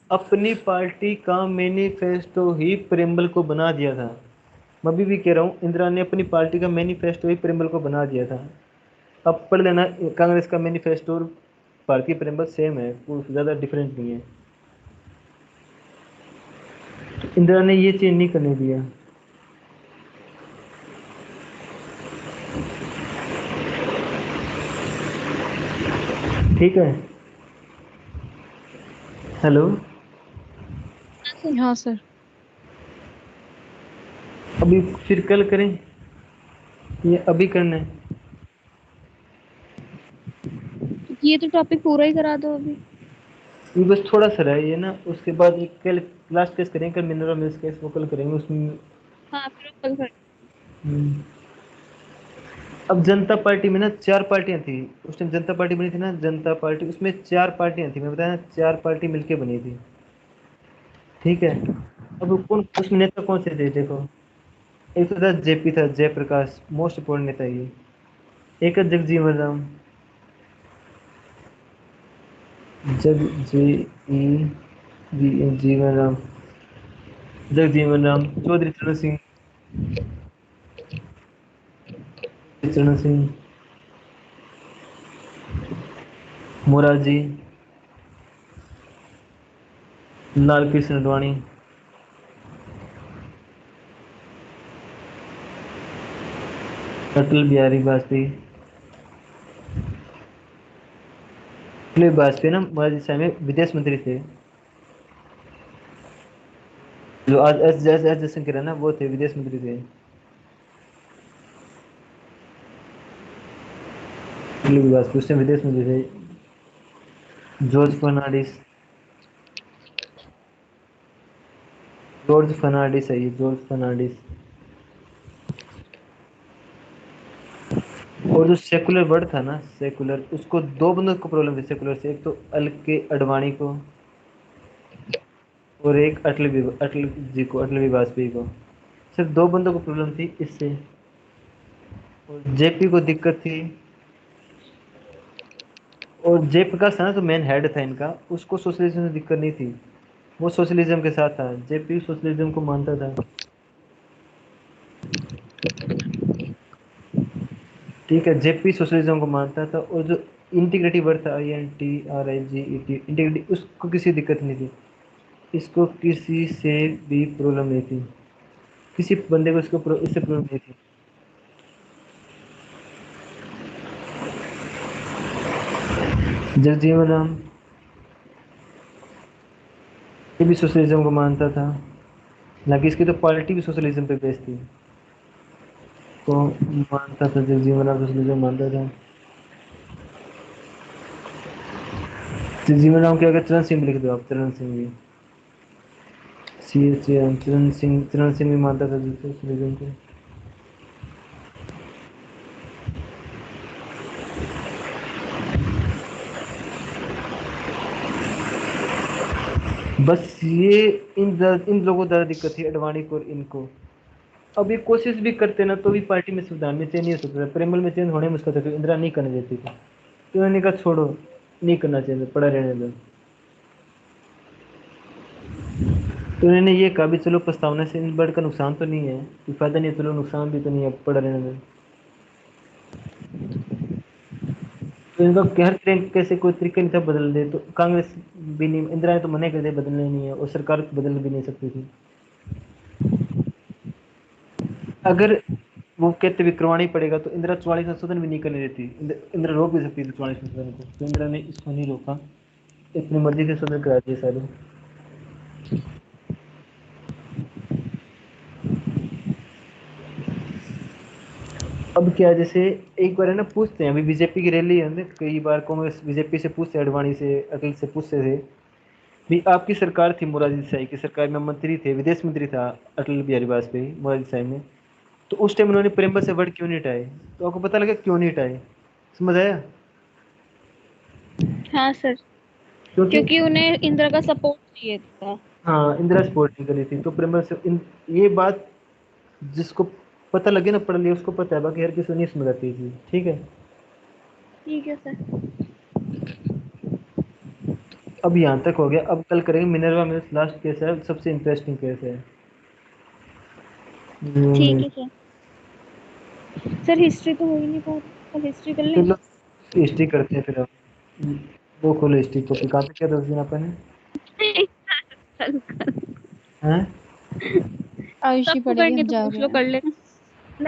अपनी पार्टी का मैनिफेस्टो ही प्रेम्बल को बना दिया था। मैं अभी भी कह रहा हूँ, इंदिरा ने अपनी पार्टी का मैनिफेस्टो ही प्रेम्बल को बना दिया था। अब पढ़ लेना, कांग्रेस का मैनिफेस्टो और भारतीय प्रेम्बल सेम है, कुछ ज़्यादा डिफरेंट नहीं है। इंदिरा ने ये चेंज नहीं करने दिया। ठीक है। हेलो। हाँ सर। अभी फिर कल करें, ये अभी करना है? ये तो टॉपिक पूरा ही करा दो अभी। ये बस थोड़ा सा रहा है ये ना, उसके बाद एक कल लास्ट केस करेंगे, कल मिनरल मिल्स केस वो कल करेंगे उसमें। हाँ फिर कल कर। हम्म, अब जनता पार्टी में ना 4 पार्टियां थी। उस टाइम जनता पार्टी बनी थी ना, जनता पार्टी, उसमें 4 पार्टियां थी, मैं बताया ना, 4 पार्टी मिलके बनी थी। ठीक है। अब कौन उसमें नेता कौन से थे देखो। एक तो था जेपी, था जयप्रकाश, मोस्ट इम्पोर्टेंट नेता ये। एक है जगजीवन राम, जीवन राम, जगजीवन राम, चौधरी चरण सिंह, मोरारजी, लाल कृष्ण आडवाणी, अटल बिहारी वाजपेयी। अटल वाजपेयी ना मोरारजी साहब में विदेश मंत्री थे। जो आज एस जयशंकर है ना, वो थे विदेश मंत्री थे। अटल वाजपेयी उस टाइम विदेश मंत्री थे। जॉर्ज फर्नांडिस है ये, जॉर्ज फर्नांडिस। और जो सेकुलर वर्ड था ना, सेकुलर, उसको दो बंदों को प्रॉब्लम थी सेकुलर से। एक तो अल के अडवाणी को, और एक अटल जी को, अटल बिहारी वाजपेयी को। सिर्फ दो बंदों को प्रॉब्लम थी इससे। और जेपी को दिक्कत थी। और जयप्रकाश था ना, जो मेन हेड था इनका, उसको सोशलिज्म से दिक्कत नहीं थी। वो सोशलिज्म के साथ था, जेपी सोशलिज्म को मानता था। ठीक है, जेपी सोशलिज्म को मानता था। और जो इंटीग्रिटी वर्ड था, INTRIGET, इंटीग्रिटी, उसको किसी दिक्कत नहीं थी। इसको किसी से भी प्रॉब्लम नहीं थी, किसी बंदे को इससे प्रॉब्लम नहीं थी। जगजीवन राम ये भी सोशलिज्म को मानता था, हालांकि इसकी तो पॉलिटी भी सोशलिज्म पे बेस्ड थी। तो मानता था, जगजीवन राम सोशलिज्म मानता था। जगजीवन राम के अगर चरण सिंह भी लिख दो आप, चरण सिंह भी, चरण सिंह भी मानता था सोशलिज्म को। बस ये इन लोगों को ज्यादा दिक्कत थी, अडवाणी को और इनको। अब ये कोशिश भी करते ना, तो भी पार्टी में संविधान में चेंज नहीं हो सकता था, प्रेमल में चेंज होने मुश्किल था, क्योंकि इंदिरा नहीं करने देती थी। तो उन्होंने कहा छोड़ो, नहीं करना चाहिए, पड़ा रहने दो। तो उन्होंने ये कहा भी चलो, प्रस्तावना से इन बर्ड का नुकसान तो नहीं है, कोई फायदा नहीं है, चलो नुकसान भी तो नहीं है, पड़ा रहने दो। तो इनका हर तरीके से कोई तरीके नहीं था बदल दे, तो कांग्रेस भी नहीं, इंदिरा ने तो मना कर दिया, बदलने नहीं है, और सरकार बदल भी नहीं सकती थी। अगर वो कहते भी करवाना ही पड़ेगा, तो इंदिरा 44 संशोधन भी नहीं करने देती। इंदिरा रोक भी सकती थी 44 संशोधन को, तो इंदिरा ने इसको नहीं रोका, अपनी मर्जी से संशोधन करा दिए सारे। अब क्या है, जैसे एक बार है ना, पूछते हैं, अभी बीजेपी की रैली है ना, कई बार कांग्रेस बीजेपी से पूछते हैं, अडवाणी से, अटल से पूछते थे भी, आपकी सरकार थी मोरारजी देसाई की सरकार में, मंत्री थे, विदेश मंत्री था अटल बिहारी वाजपेयी, मोरारजी देसाई में, तो उस टाइम उन्होंने प्रेमबल से वर्ड क्यों नहीं हटाए? तो आपको पता लगा क्यों नहीं हटाए? समझ आया? हाँ सर, क्योंकि क्योंकि उन्हें इंदिरा का सपोर्ट चाहिए था। हाँ, इंदिरा सपोर्ट नहीं करी थी, तो प्रेमबल से ये बात जिसको पता लगे ना, पढ़ लिया, उसको पता है, बाकी हर किसी को नहीं समझ आती थी। ठीक है। ठीक है सर। अब यहाँ तक हो गया, अब कल करेंगे मिनर्वा में लास्ट केस है, सबसे इंटरेस्टिंग केस है। ठीक है सर। सर हिस्ट्री तो हो ही नहीं पा रही, कल हिस्ट्री कर लें। चलो हिस्ट्री करते हैं फिर अब। वो खोलो हिस्ट्री टॉपिक, कहाँ तक क्या 10 दिन अपन हैं? आयुषी सबको पढ़ेगी, करनी हम तो जा पूछ रहे लो, हैं। कर लेना।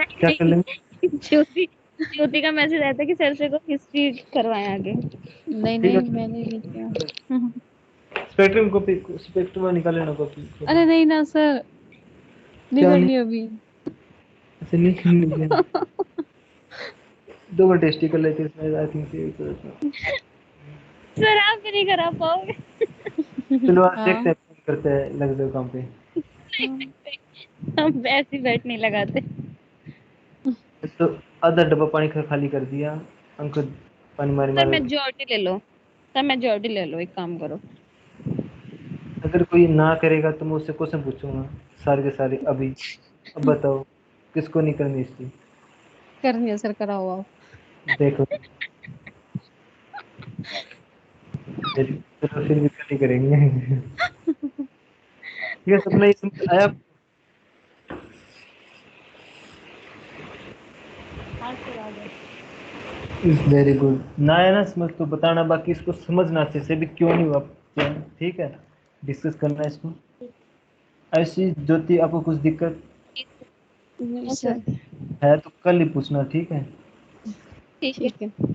क्या कर नहीं लेंगे? ज्योति, ज्योति का मैसेज आया था कि सर से को हिस्ट्री करवाएं आगे। नहीं ठीक है, नहीं, मैंने नहीं किया। स्पेक्ट्रम कॉपी, स्पेक्ट्रम निकाल लेना कॉपी। अरे नहीं ना सर, नहीं क्या नहीं, करनी अभी। ऐसे नहीं करनी है। 2 घंटे हिस्ट्री कर लेते इसमें, आई थिंक। सर आप भी नहीं करा पाओगे। चलो आज देखते हाँ हैं, फोन करते हैं, लग जाओ काम पे। हाँ। हम ऐसी बैट नहीं लगाते। तो आधा डब्बा पानी का खाली कर दिया, अंक पानी मारी सर मारे। मेजॉरिटी ले लो, सर मेजॉरिटी ले लो, एक काम करो। अगर कोई ना करेगा तो मैं उससे क्वेश्चन पूछूंगा सारे के सारे अभी। अब बताओ किसको नहीं करनी हिस्ट्री? करनी है सर, कराओ आप। देखो चलो फिर भी कल ही करेंगे। ठीक है, सपना ये समझ आया? हाँ सर आ गया। Very good. ना है ना समझ तो बताना, बाकी इसको समझना अच्छे से भी क्यों नहीं हुआ plan, ठीक है, डिस्कस करना है इसको। ऐसी ज्योति आपको कुछ दिक्कत नहीं ओके सर। ओके। है तो कल ही पूछना, ठीक है? ठीक है। ठीक है।